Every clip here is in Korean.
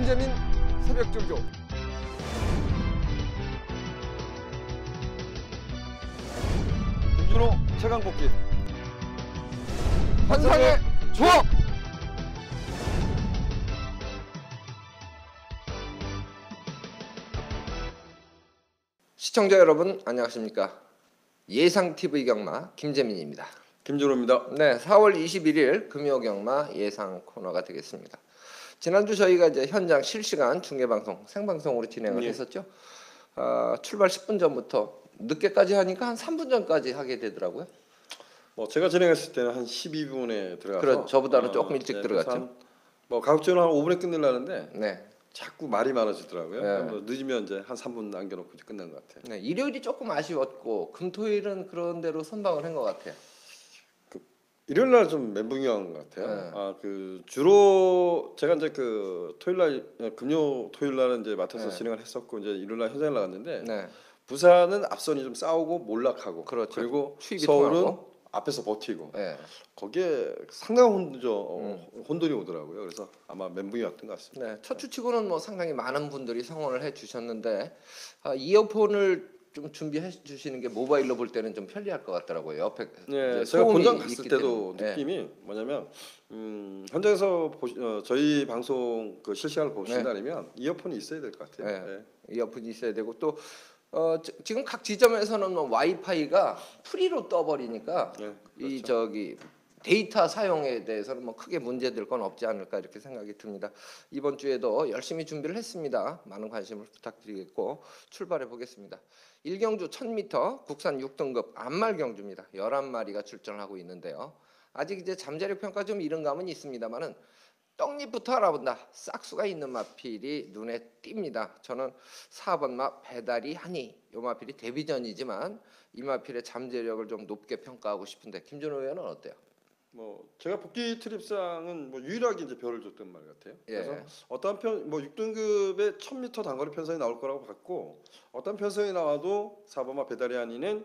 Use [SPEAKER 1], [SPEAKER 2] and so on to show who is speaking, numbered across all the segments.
[SPEAKER 1] 김재민 새벽조교. 김준호 최강복기. 환상의 조합. 시청자 여러분 안녕하십니까? 예상TV 경마 김재민입니다.
[SPEAKER 2] 김준호입니다.
[SPEAKER 1] 네, 4월 21일 금요 경마 예상 코너가 되겠습니다. 지난주 저희가 이제 현장 실시간 중계 방송 생방송으로 진행을 했었죠. 출발 10분 전부터 늦게까지 하니까 한 3분 전까지 하게 되더라고요.
[SPEAKER 2] 뭐 제가 진행했을 때는 한 12분에 들어가서
[SPEAKER 1] 그래, 저보다는 조금 일찍 들어갔죠.
[SPEAKER 2] 뭐 가급적으로 한 5분에 끝내려는데
[SPEAKER 1] 네.
[SPEAKER 2] 자꾸 말이 많아지더라고요.
[SPEAKER 1] 네.
[SPEAKER 2] 뭐 늦으면 이제 한 3분 남겨놓고 이제 끝난 것 같아요.
[SPEAKER 1] 네, 일요일이 조금 아쉬웠고 금토일은 그런 대로 선방을 한 것 같아요.
[SPEAKER 2] 일요일 날 좀 멘붕이한 것 같아요.
[SPEAKER 1] 네.
[SPEAKER 2] 주로 제가 이제 그 토요일 날 금요 토요일 날은 이제 맡아서
[SPEAKER 1] 네.
[SPEAKER 2] 진행을 했었고 이제 일요일 날 현장을 나갔는데
[SPEAKER 1] 네.
[SPEAKER 2] 부산은 앞선이 좀 싸우고 몰락하고
[SPEAKER 1] 그렇죠.
[SPEAKER 2] 그리고
[SPEAKER 1] 추입이
[SPEAKER 2] 서울은
[SPEAKER 1] 통하고.
[SPEAKER 2] 앞에서 버티고
[SPEAKER 1] 네.
[SPEAKER 2] 거기에 상당한 혼돈이 오더라고요. 그래서 아마 멘붕이 왔던 것 같습니다.
[SPEAKER 1] 네, 첫 주치고는 뭐 상당히 많은 분들이 성원을 해주셨는데 이어폰을 좀 준비해 주시는 게 모바일로 볼 때는 좀 편리할 것 같더라고요. 옆에
[SPEAKER 2] 네,
[SPEAKER 1] 이제
[SPEAKER 2] 제가
[SPEAKER 1] 소음이
[SPEAKER 2] 본장 갔을
[SPEAKER 1] 있기
[SPEAKER 2] 때도
[SPEAKER 1] 때문에.
[SPEAKER 2] 느낌이 뭐냐면 현장에서 저희 방송 그 실시간을 보신다면 이어폰이 있어야 될 것 같아요.
[SPEAKER 1] 네.
[SPEAKER 2] 네.
[SPEAKER 1] 이어폰이 있어야 되고 또 지금 각 지점에서는 뭐 와이파이가 프리로 떠버리니까
[SPEAKER 2] 네,
[SPEAKER 1] 이
[SPEAKER 2] 그렇죠.
[SPEAKER 1] 저기 데이터 사용에 대해서는 뭐 크게 문제될 건 없지 않을까 이렇게 생각이 듭니다. 이번 주에도 열심히 준비를 했습니다. 많은 관심을 부탁드리겠고 출발해 보겠습니다. 1경주 1000m 국산 6등급 암말 경주입니다. 11마리가 출전하고 있는데요. 아직 이제 잠재력 평가 좀 이른 감은 있습니다만은 떡잎부터 알아본다. 싹수가 있는 마필이 눈에 띕니다. 저는 4번 마 배달이 하니 이 마필이 데뷔전이지만 이 마필의 잠재력을 좀 높게 평가하고 싶은데 김준호 의원은 어때요?
[SPEAKER 2] 뭐 제가 복귀 트립상은 뭐 유일하게 이제 별을 줬던 말 같아요. 그래서
[SPEAKER 1] 예.
[SPEAKER 2] 어떤 뭐 6등급의 1000m 단거리 편성이 나올 거라고 봤고 어떤 편성이 나와도 4번마 배달이아니는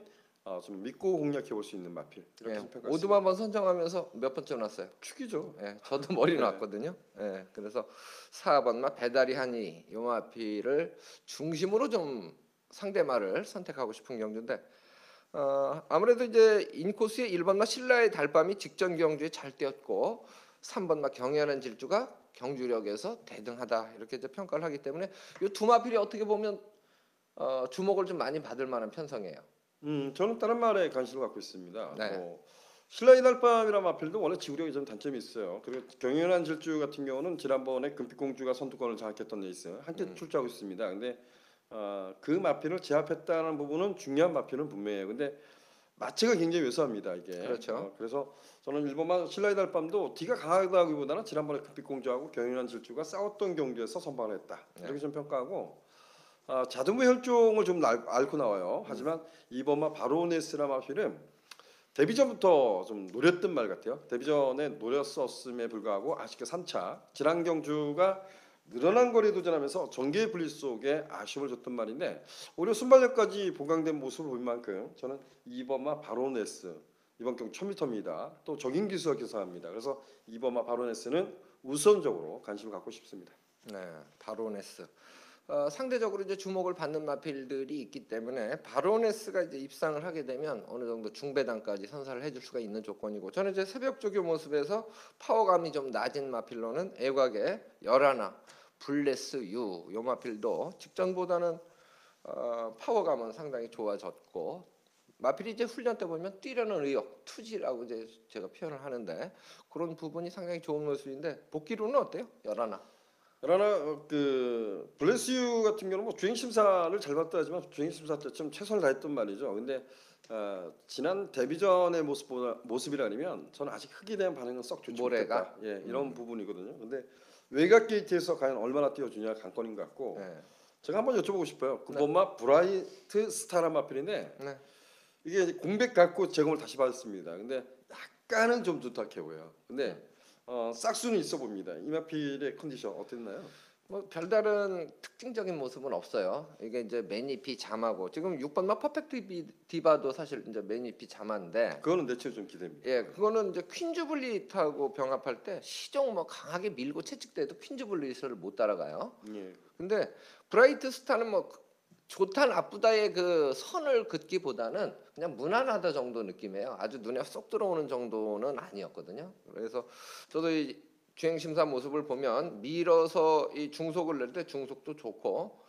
[SPEAKER 2] 좀 믿고 공략해 볼 수 있는 마필 이렇게 평가했습니다.
[SPEAKER 1] 오두 한번 선정하면서 몇 번째 났어요?
[SPEAKER 2] 축이죠.
[SPEAKER 1] 예, 저도 머리
[SPEAKER 2] 네.
[SPEAKER 1] 났거든요. 예, 그래서 4번마 배달이 하니 이 마필을 중심으로 좀 상대마를 선택하고 싶은 경주인데 아무래도 이제 인코스의 1번마 신라의 달밤이 직전 경주에 잘 뛰었고 3번마 경연한 질주가 경주력에서 대등하다 이렇게 이제 평가를 하기 때문에 이 두 마필이 어떻게 보면 주목을 좀 많이 받을 만한 편성이에요.
[SPEAKER 2] 저는 다른 말에 관심을 갖고 있습니다.
[SPEAKER 1] 네.
[SPEAKER 2] 신라의 달밤이라는 마필도 원래 지구력이 좀 단점이 있어요. 그리고 경연한 질주 같은 경우는 지난번에 금빛공주가 선두권을 장악했던 레이스 함께 출전하고 있습니다. 근데 그 마필을 제압했다는 부분은 중요한 마필은 분명해요. 근데 마체가 굉장히 왜소합니다 이게.
[SPEAKER 1] 그렇죠.
[SPEAKER 2] 그래서 저는 1번만 신라의 달밤도 뒤가 강하다기보다는 지난번에 금빛공주하고 경연한 질주가 싸웠던 경주에서 선방을 했다. 이렇게 좀 평가하고 자두무 혈종을 좀 앓고 나와요. 하지만 2번마 바로네스라 마필은 데뷔전부터 좀 노렸던 말 같아요. 데뷔전에 노렸었음에 불구하고 아쉽게 3차 지난 경주가 늘어난 거리에 도전하면서 전개의 분리 속에 아쉬움을 줬던 말인데 오히려 순발력까지 보강된 모습을 본 만큼 저는 2번마 바로네스 이번 경주 1000m입니다. 또 적인 기수가 기사합니다. 그래서 2번마 바로네스는 우선적으로 관심을 갖고 싶습니다.
[SPEAKER 1] 네, 바로네스. 상대적으로 이제 주목을 받는 마필들이 있기 때문에 바로네스가 이제 입상을 하게 되면 어느 정도 중배당까지 선사를 해줄 수가 있는 조건이고 저는 이제 새벽 조교 모습에서 파워감이 좀 낮은 마필로는 애곽의 열하나 블레스 유 요 마필도 직전보다는 파워감은 상당히 좋아졌고 마필이 이제 훈련 때 보면 뛰려는 의욕 투지라고 이제 제가 표현을 하는데 그런 부분이 상당히 좋은 모습인데 복귀로는 어때요? 열하나.
[SPEAKER 2] 그러나 그 블레스유 같은 경우는 뭐 주행 심사를 잘 봤다 하지만 주행 심사 때 좀 최선을 다했던 말이죠. 근데 지난 데뷔전의 모습이라면 저는 아직 흙에 대한 반응은 썩 좋지 못했다. 예, 이런 부분이거든요. 근데 외곽 게이트에서 과연 얼마나 뛰어주냐 관건인 것 같고 제가 한번 여쭤보고 싶어요. 9번마 브라이트 스타란 마필인데 이게 공백 갖고 제공을 다시 받았습니다. 근데 약간은 좀 두탁해 보여요. 근데 싹수는 있어 봅니다. 이 마필의 컨디션 어땠나요?
[SPEAKER 1] 뭐 별다른 특징적인 모습은 없어요. 이게 이제 맨잎이 잠하고 지금 6번마 퍼펙트 디바도 사실 이제 맨잎이 잠한데
[SPEAKER 2] 그거는 내 체로 좀 기대됩니다.
[SPEAKER 1] 예, 그거는 이제 퀸즈블릿하고 병합할 때 시종 뭐 강하게 밀고 채찍대도 퀸즈블릿을 못 따라가요.
[SPEAKER 2] 예.
[SPEAKER 1] 근데 브라이트 스타는 뭐 좋다 나쁘다의 그 선을 긋기보다는 그냥 무난하다 정도 느낌이에요. 아주 눈에 쏙 들어오는 정도는 아니었거든요. 그래서 저도 이 주행 심사 모습을 보면 밀어서 이 중속을 낼 때 중속도 좋고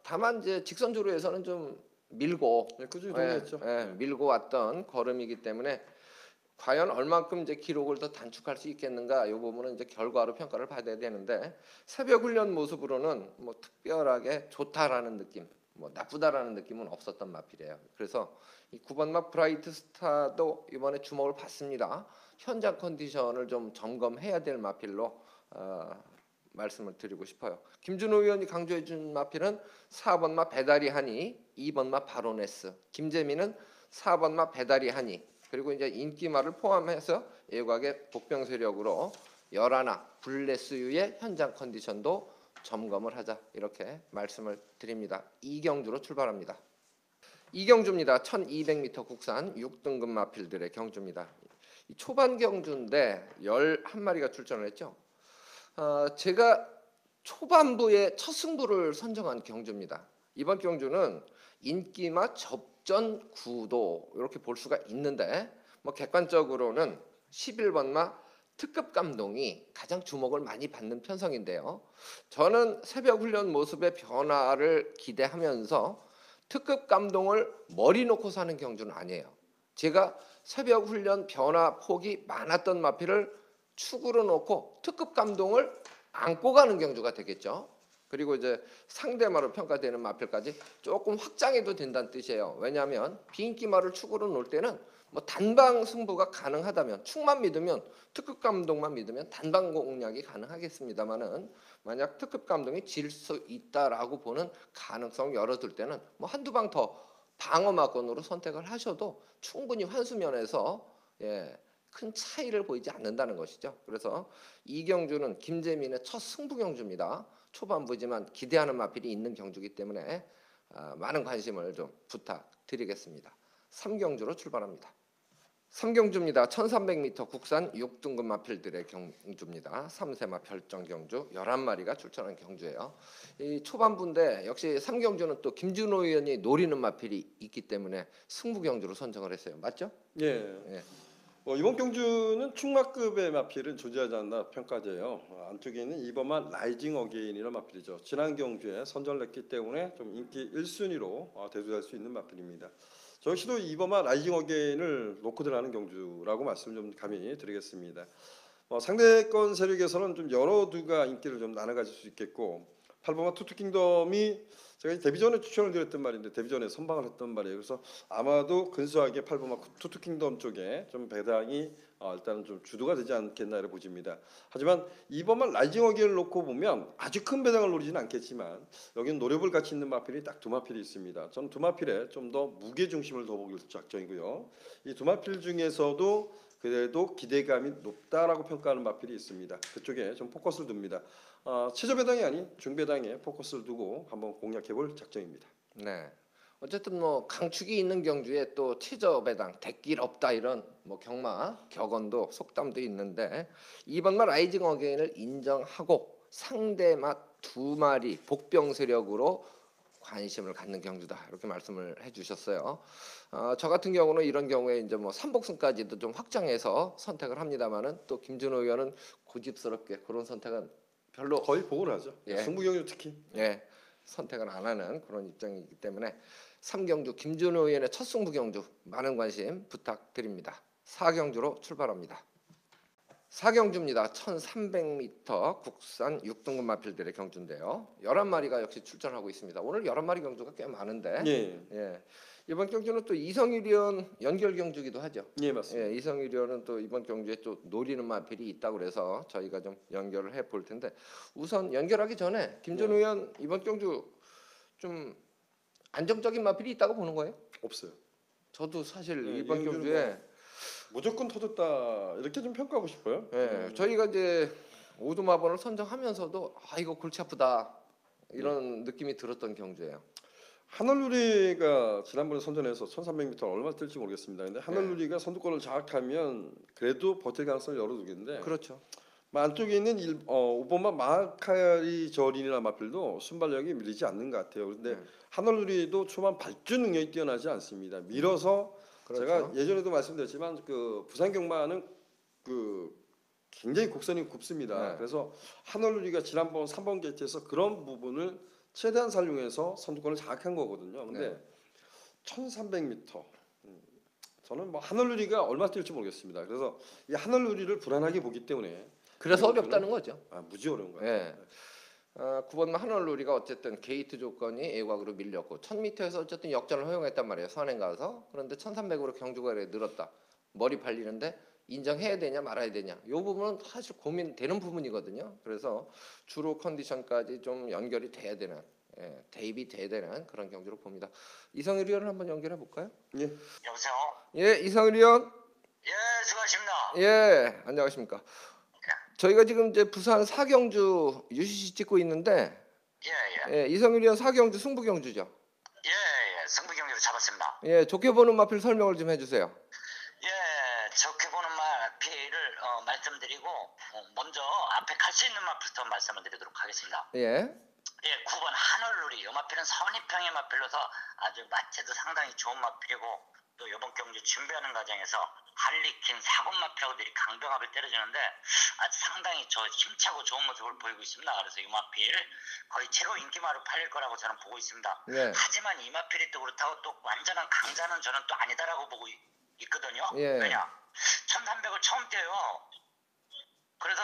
[SPEAKER 1] 다만 이제 직선 주로에서는 좀 밀고
[SPEAKER 2] 예, 꾸준히 동의했죠.
[SPEAKER 1] 밀고 왔던 걸음이기 때문에 과연 얼만큼 이제 기록을 더 단축할 수 있겠는가 이 부분은 이제 결과로 평가를 받아야 되는데 새벽 훈련 모습으로는 뭐 특별하게 좋다라는 느낌, 뭐 나쁘다라는 느낌은 없었던 마필이에요. 그래서 이 9번 마 브라이트 스타도 이번에 주목을 받습니다. 현장 컨디션을 좀 점검해야 될 마필로 말씀을 드리고 싶어요. 김준호 의원이 강조해 준 마필은 4번 마 배다리 하니, 2번 마 바로네스, 김재민은 4번 마 배다리 하니, 그리고 이제 인기말을 포함해서 예곽의 복병 세력으로 열하나 블레스유의 현장 컨디션도 점검을 하자 이렇게 말씀을 드립니다. 이경주로 출발합니다. 이경주입니다. 1200m 국산 6등급 마필들의 경주입니다. 초반 경주인데 11마리가 출전을 했죠. 제가 초반부에 첫 승부를 선정한 경주입니다. 이번 경주는 인기마 접전 구도 이렇게 볼 수가 있는데 뭐 객관적으로는 11번마 특급 감동이 가장 주목을 많이 받는 편성인데요. 저는 새벽 훈련 모습의 변화를 기대하면서 특급 감동을 머리 놓고 사는 경주는 아니에요. 제가 새벽 훈련 변화 폭이 많았던 마필을 축으로 놓고 특급 감동을 안고 가는 경주가 되겠죠. 그리고 이제 상대마로 평가되는 마필까지 조금 확장해도 된다는 뜻이에요. 왜냐하면 비인기마를 축으로 놓을 때는 뭐 단방 승부가 가능하다면 축만 믿으면 특급 감동만 믿으면 단방 공략이 가능하겠습니다만은 만약 특급 감동이 질 수 있다라고 보는 가능성 열어둘 때는 뭐 한두 방 더 방어마건으로 선택을 하셔도 충분히 환수면에서 큰 차이를 보이지 않는다는 것이죠. 그래서 이 경주는 김재민의 첫 승부 경주입니다. 초반부지만 기대하는 마필이 있는 경주이기 때문에 많은 관심을 좀 부탁드리겠습니다. 3경주로 출발합니다. 3경주입니다. 1300m 국산 6등급 마필들의 경주입니다. 3세마 별정 경주 11마리가 출전한 경주예요. 이 초반부인데 역시 3경주는 또 김준호 의원이 노리는 마필이 있기 때문에 승부 경주로 선정을 했어요. 맞죠?
[SPEAKER 2] 예.
[SPEAKER 1] 예.
[SPEAKER 2] 이번 경주는 충마급의 마필은 존재하지 않나 평가돼요. 안쪽에 있는 2번만 라이징 어게인이라는 마필이죠. 지난 경주에 선전했기 때문에 좀 인기 1순위로 대두할 수 있는 마필입니다. 저 역시도 2번만 라이징 어게인을 놓고 들어가는 경주라고 말씀 좀 감히 드리겠습니다. 상대권 세력에서는 좀 여러 두가 인기를 좀 나눠 가질 수 있겠고 8번만 투투킹덤이 제가 데뷔전에 추천을 드렸던 말인데 데뷔전에 선방을 했던 말이에요. 그래서 아마도 근소하게 8번만 투투킹덤 쪽에 좀 배당이 일단은 좀 주도가 되지 않겠나 이렇게 보집니다. 하지만 2번만 라이징 어게인을 놓고 보면 아주 큰 배당을 노리지는 않겠지만 여기는 노려볼 가치 있는 마필이 딱 두 마필이 있습니다. 저는 두 마필에 좀 더 무게 중심을 더 보길 작정이고요. 이 두 마필 중에서도 그래도 기대감이 높다라고 평가하는 마필이 있습니다. 그쪽에 좀 포커스를 둡니다. 최저 배당이 아닌 중배당에 포커스를 두고 한번 공략해볼 작정입니다.
[SPEAKER 1] 네. 어쨌든 뭐 강축이 있는 경주에 또 최저 배당 대길 없다 이런 뭐 경마 격언도 속담도 있는데 2번마 라이징 어게인을 인정하고 상대마 2마리 복병 세력으로 관심을 갖는 경주다 이렇게 말씀을 해주셨어요. 저 같은 경우는 이런 경우에 이제 뭐 3복승까지도 좀 확장해서 선택을 합니다만은 또 김준호 의원은 고집스럽게 그런 선택은 별로
[SPEAKER 2] 거의 보고를 하죠.
[SPEAKER 1] 예.
[SPEAKER 2] 승부 경주 특히.
[SPEAKER 1] 선택을 안 하는 그런 입장이기 때문에 3경주 김준호 의원의 첫 승부 경주 많은 관심 부탁드립니다. 4경주로 출발합니다. 4경주입니다. 1300m 국산 6등급 마필들의 경주인데요. 11마리가 역시 출전하고 있습니다. 오늘 11마리 경주가 꽤 많은데
[SPEAKER 2] 예.
[SPEAKER 1] 이번 경주는 또 이성일 의원 연결 경주기도 하죠.
[SPEAKER 2] 예, 맞습니다.
[SPEAKER 1] 이성일 의원은 또 이번 경주에 또 노리는 마필이 있다고 그래서 저희가 좀 연결을 해 볼 텐데 우선 연결하기 전에 김준호 의원 이번 경주 좀 안정적인 마필이 있다고 보는 거예요?
[SPEAKER 2] 없어요.
[SPEAKER 1] 저도 사실
[SPEAKER 2] 이
[SPEAKER 1] 이번 경주에
[SPEAKER 2] 무조건 터졌다 이렇게 좀 평가하고 싶어요.
[SPEAKER 1] 저희가 이제 오두마번을 선정하면서도 아 이거 골치 아프다 이런 느낌이 들었던 경주예요.
[SPEAKER 2] 하늘누리가 지난번에 선전해서 1300m 얼마 뛸지 모르겠습니다. 근데
[SPEAKER 1] 네.
[SPEAKER 2] 하늘누리가 선두권을 장악하면 그래도 버틸 가능성을 열어두겠는데
[SPEAKER 1] 그렇죠.
[SPEAKER 2] 안쪽에 있는 5번마 마카리 저린이나 마필도 순발력이 밀리지 않는 것 같아요. 그런데 하늘누리도 초반 발주 능력이 뛰어나지 않습니다. 밀어서
[SPEAKER 1] 그렇죠.
[SPEAKER 2] 제가 예전에도 말씀드렸지만 그 부산 경마는 그 굉장히 곡선이 굽습니다.
[SPEAKER 1] 네.
[SPEAKER 2] 그래서 하늘누리가 지난번 3번 게이트에서 그런 부분을 최대한 살용해서 선두권을 장악한 거거든요. 근데
[SPEAKER 1] 네.
[SPEAKER 2] 1300m 저는 뭐 하늘누리가 얼마 뛸지 모르겠습니다. 그래서 이 하늘누리를 불안하게 보기 때문에
[SPEAKER 1] 그래서 어렵다는 거죠.
[SPEAKER 2] 무지 어려운 거예요.
[SPEAKER 1] 예. 9번 하늘누리가 어쨌든 게이트 조건이 애곽으로 밀렸고 1000m에서 어쨌든 역전을 허용했단 말이에요. 선행 가서. 그런데 1300으로 경주거리가 늘었다. 머리 팔리는데 인정해야 되냐 말아야 되냐. 이 부분은 사실 고민되는 부분이거든요. 그래서 주로 컨디션까지 좀 연결이 돼야 되는 대입이 돼야 되는 그런 경주로 봅니다. 이성일 의원을 한번 연결해 볼까요?
[SPEAKER 2] 예.
[SPEAKER 3] 여보세요?
[SPEAKER 1] 예, 이성일 의원.
[SPEAKER 3] 예, 수고하십니다.
[SPEAKER 1] 예, 안녕하십니까. 저희가 지금 이제 부산 사경주 UCC 찍고 있는데
[SPEAKER 3] 예, 예.
[SPEAKER 1] 예, 이성일 의원 사경주 승부 경주죠.
[SPEAKER 3] 예, 예. 승부 경기로 잡았습니다.
[SPEAKER 1] 예, 좋게 보는 마필 설명을 좀 해주세요.
[SPEAKER 3] 예, 좋게 보는 마필을 말씀드리고 먼저 앞에 갈 수 있는 마필부터 말씀을 드리도록 하겠습니다.
[SPEAKER 1] 예,
[SPEAKER 3] 예, 9번 하늘누리. 이 마필은 선입형의 마필로서 아주 마체도 상당히 좋은 마필이고 또 이번 경기 준비하는 과정에서 할리퀸 사군 마필하고들이 강병합을 때려주는데 아주 상당히 힘차고 좋은 모습을 보이고 있습니다. 그래서 이 마필 거의 최고 인기마로 팔릴 거라고 저는 보고 있습니다.
[SPEAKER 1] 네.
[SPEAKER 3] 하지만 이 마필이 또 그렇다고 또 완전한 강자는 저는 또 아니다라고 보고 있거든요.
[SPEAKER 1] 예.
[SPEAKER 3] 왜냐? 1300을 처음 뛰어요. 그래서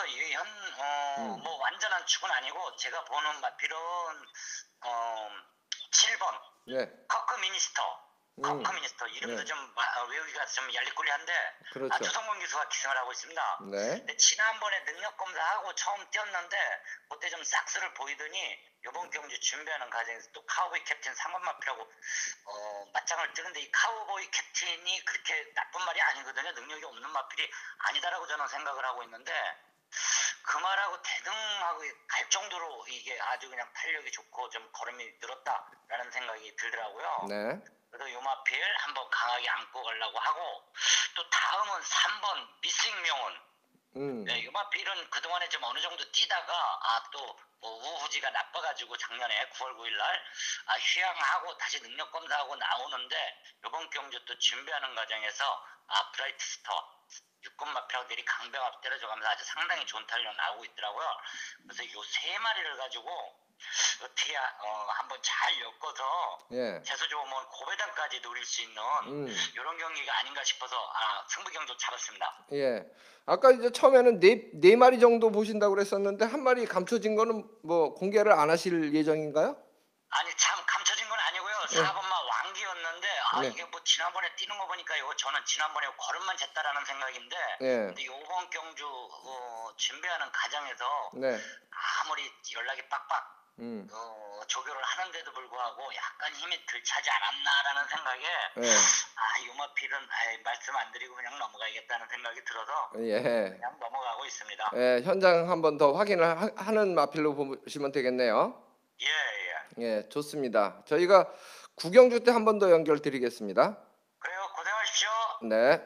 [SPEAKER 3] 뭐 완전한 축은 아니고 제가 보는 마필은 7번
[SPEAKER 1] 네,
[SPEAKER 3] 커크 미니스터. 커크 미니스터 이름도
[SPEAKER 1] 네.
[SPEAKER 3] 좀 외우기가 좀 얄리꾸리한데
[SPEAKER 1] 그렇죠.
[SPEAKER 3] 조성권 기수가 기승을 하고 있습니다.
[SPEAKER 1] 네,
[SPEAKER 3] 근데 지난번에 능력 검사하고 처음 뛰었는데 그때 좀 싹스를 보이더니 이번 경주 준비하는 과정에서 또 카우보이 캡틴 상관마피라고 맞짱을 뜨는데 이 카우보이 캡틴이 그렇게 나쁜 말이 아니거든요. 능력이 없는 마필이 아니다라고 저는 생각을 하고 있는데 그 말하고 대등하고 갈 정도로 이게 아주 그냥 탄력이 좋고 좀 걸음이 늘었다라는 생각이 들더라고요.
[SPEAKER 1] 네,
[SPEAKER 3] 그래서 요 마필 한번 강하게 안고 가려고 하고 또 다음은 3번 미스익명은 네, 요 마필은 그동안에 좀 어느 정도 뛰다가 또 뭐 우후지가 나빠가지고 작년에 9월 9일날 휴양하고 다시 능력 검사하고 나오는데 이번 경주 또 준비하는 과정에서 브라이트 스터 6권 마필하고들이 강병합 때려줘가면서 아주 상당히 좋은 탄력 나오고 있더라고요. 그래서 요 세 마리를 가지고 어떻게 한번 잘 엮어서
[SPEAKER 1] 예,
[SPEAKER 3] 재수 좋으면 고배당까지 노릴 수 있는 이런 경기가 아닌가 싶어서 승부 경주 잡았습니다.
[SPEAKER 1] 예. 아까 이제 처음에는 네 마리 정도 보신다고 그랬었는데 한 마리 감춰진 거는 뭐 공개를 안 하실 예정인가요?
[SPEAKER 3] 아니 참 감춰진 건 아니고요. 4번만 왕기였는데
[SPEAKER 1] 네.
[SPEAKER 3] 이게 뭐 지난번에 뛰는 거 보니까 이거 저는 지난번에 걸음만 쟀다라는 생각인데
[SPEAKER 1] 예,
[SPEAKER 3] 근데 요번 경주 준비하는 과정에서
[SPEAKER 1] 네,
[SPEAKER 3] 아무리 연락이 빡빡 조교를 하는데도 불구하고 약간 힘이 들차지 않았나라는 생각에
[SPEAKER 1] 예,
[SPEAKER 3] 요마필은 말씀 안 드리고 그냥 넘어가야겠다는 생각이 들어서
[SPEAKER 1] 예.
[SPEAKER 3] 그냥 넘어가고 있습니다.
[SPEAKER 1] 예, 현장 한번 더 확인을 하는 마필로 보시면 되겠네요.
[SPEAKER 3] 예, 예.
[SPEAKER 1] 예, 좋습니다. 저희가 구경주 때 한 번 더 연결 드리겠습니다.
[SPEAKER 3] 그래요. 고생하십시오.
[SPEAKER 1] 네,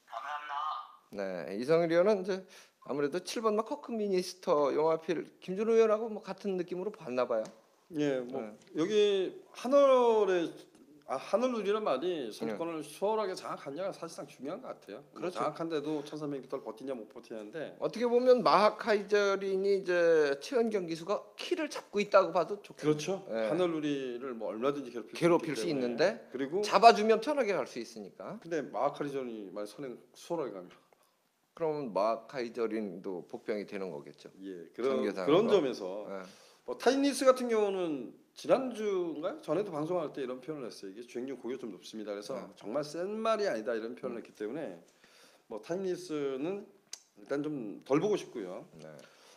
[SPEAKER 3] 감사합니다.
[SPEAKER 1] 네. 이성일 의원은 이제 아무래도 7번 막 커크 미니스터 영화필 김준호 의원하고 뭐 같은 느낌으로 봤나 봐요.
[SPEAKER 2] 예, 뭐
[SPEAKER 1] 네.
[SPEAKER 2] 여기 하늘누리란 말이 선두권을 수월하게 장악하냐가 사실상 중요한 것 같아요.
[SPEAKER 1] 그렇죠.
[SPEAKER 2] 장악한데도 1300m를 버티냐 못 버티냐인데
[SPEAKER 1] 어떻게 보면 마하카이저린이 이제 최은경 기수가 키를 잡고 있다고 봐도 좋겠네요.
[SPEAKER 2] 그렇죠.
[SPEAKER 1] 예.
[SPEAKER 2] 하늘누리를 뭐 얼마든지
[SPEAKER 1] 괴롭힐
[SPEAKER 2] 있기
[SPEAKER 1] 수
[SPEAKER 2] 때문에.
[SPEAKER 1] 있는데
[SPEAKER 2] 그리고
[SPEAKER 1] 잡아주면 편하게 갈 수 있으니까.
[SPEAKER 2] 근데 마하카리전이 많이 선행 수월하게 가면
[SPEAKER 1] 그럼 마하카이저린도 복병이 되는 거겠죠.
[SPEAKER 2] 예,
[SPEAKER 1] 전개상으로.
[SPEAKER 2] 그런 점에서
[SPEAKER 1] 예.
[SPEAKER 2] 뭐 타이니스 같은 경우는 지난주인가요? 전에도 방송할 때 이런 표현을 했어요. 이게 주행률 고기가 좀 높습니다. 그래서 정말 센 말이 아니다 이런 표현을 했기 때문에 뭐 타이니스는 일단 좀 덜 보고 싶고요.
[SPEAKER 1] 네.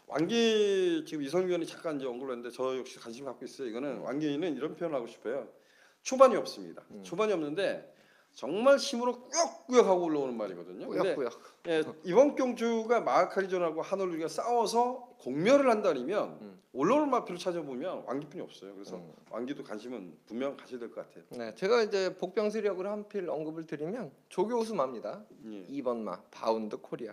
[SPEAKER 2] 왕기 지금 이성 위원이 잠깐 이제 언급을 했는데 저 역시 관심 갖고 있어요. 이거는 왕기는 이런 표현을 하고 싶어요. 초반이 없습니다. 초반이 없는데 정말 힘으로 꾸역꾸역 하고 올라오는 말이거든요. 근데
[SPEAKER 1] 꾸역꾸역.
[SPEAKER 2] 예, 이번 경주가 마카리전하고 한올루리가 싸워서 공멸을 한다면 올라오는 마필을 찾아보면 왕기뿐이 없어요. 그래서 왕기도 관심은 분명 가셔야 될 것 같아요.
[SPEAKER 1] 네, 제가 이제 복병 세력을 한 필 언급을 드리면 조교우수마입니다.
[SPEAKER 2] 예.
[SPEAKER 1] 2번 마 바운드 코리아.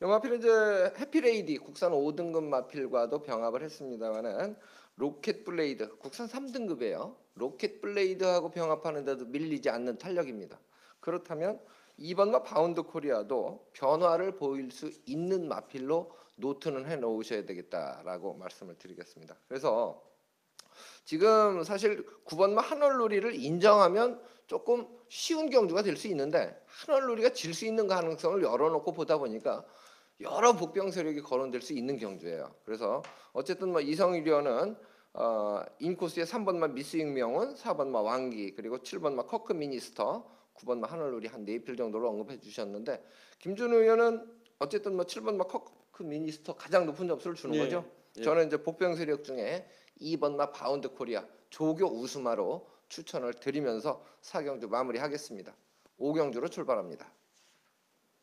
[SPEAKER 1] 이 마필은 이제 해피레이디 국산 5등급 마필과도 병합을 했습니다만은 로켓 블레이드 국산 3등급이에요. 로켓 블레이드하고 병합하는데도 밀리지 않는 탄력입니다. 그렇다면 2번 마 바운드 코리아도 변화를 보일 수 있는 마필로 노트는 해 놓으셔야 되겠다라고 말씀을 드리겠습니다. 그래서 지금 사실 9번 마 한얼루리를 인정하면 조금 쉬운 경주가 될 수 있는데 한얼루리가 질 수 있는 가능성을 열어놓고 보다 보니까 여러 복병 세력이 거론될 수 있는 경주예요. 그래서 어쨌든 뭐 이성일위원은 인코스의 3번 마 미스익명은, 4번 마 왕기, 그리고 7번 마 커크 미니스터, 9번 마 한얼루리 한 4필 정도로 언급해 주셨는데 김준우 의원은 어쨌든 뭐 7번 마 커크 미니스터 가장 높은 점수를 주는
[SPEAKER 2] 예,
[SPEAKER 1] 거죠.
[SPEAKER 2] 예.
[SPEAKER 1] 저는 이제 복병 세력 중에 2번 마 바운드 코리아 조교 우수마로 추천을 드리면서 4경주 마무리하겠습니다. 5경주로 출발합니다.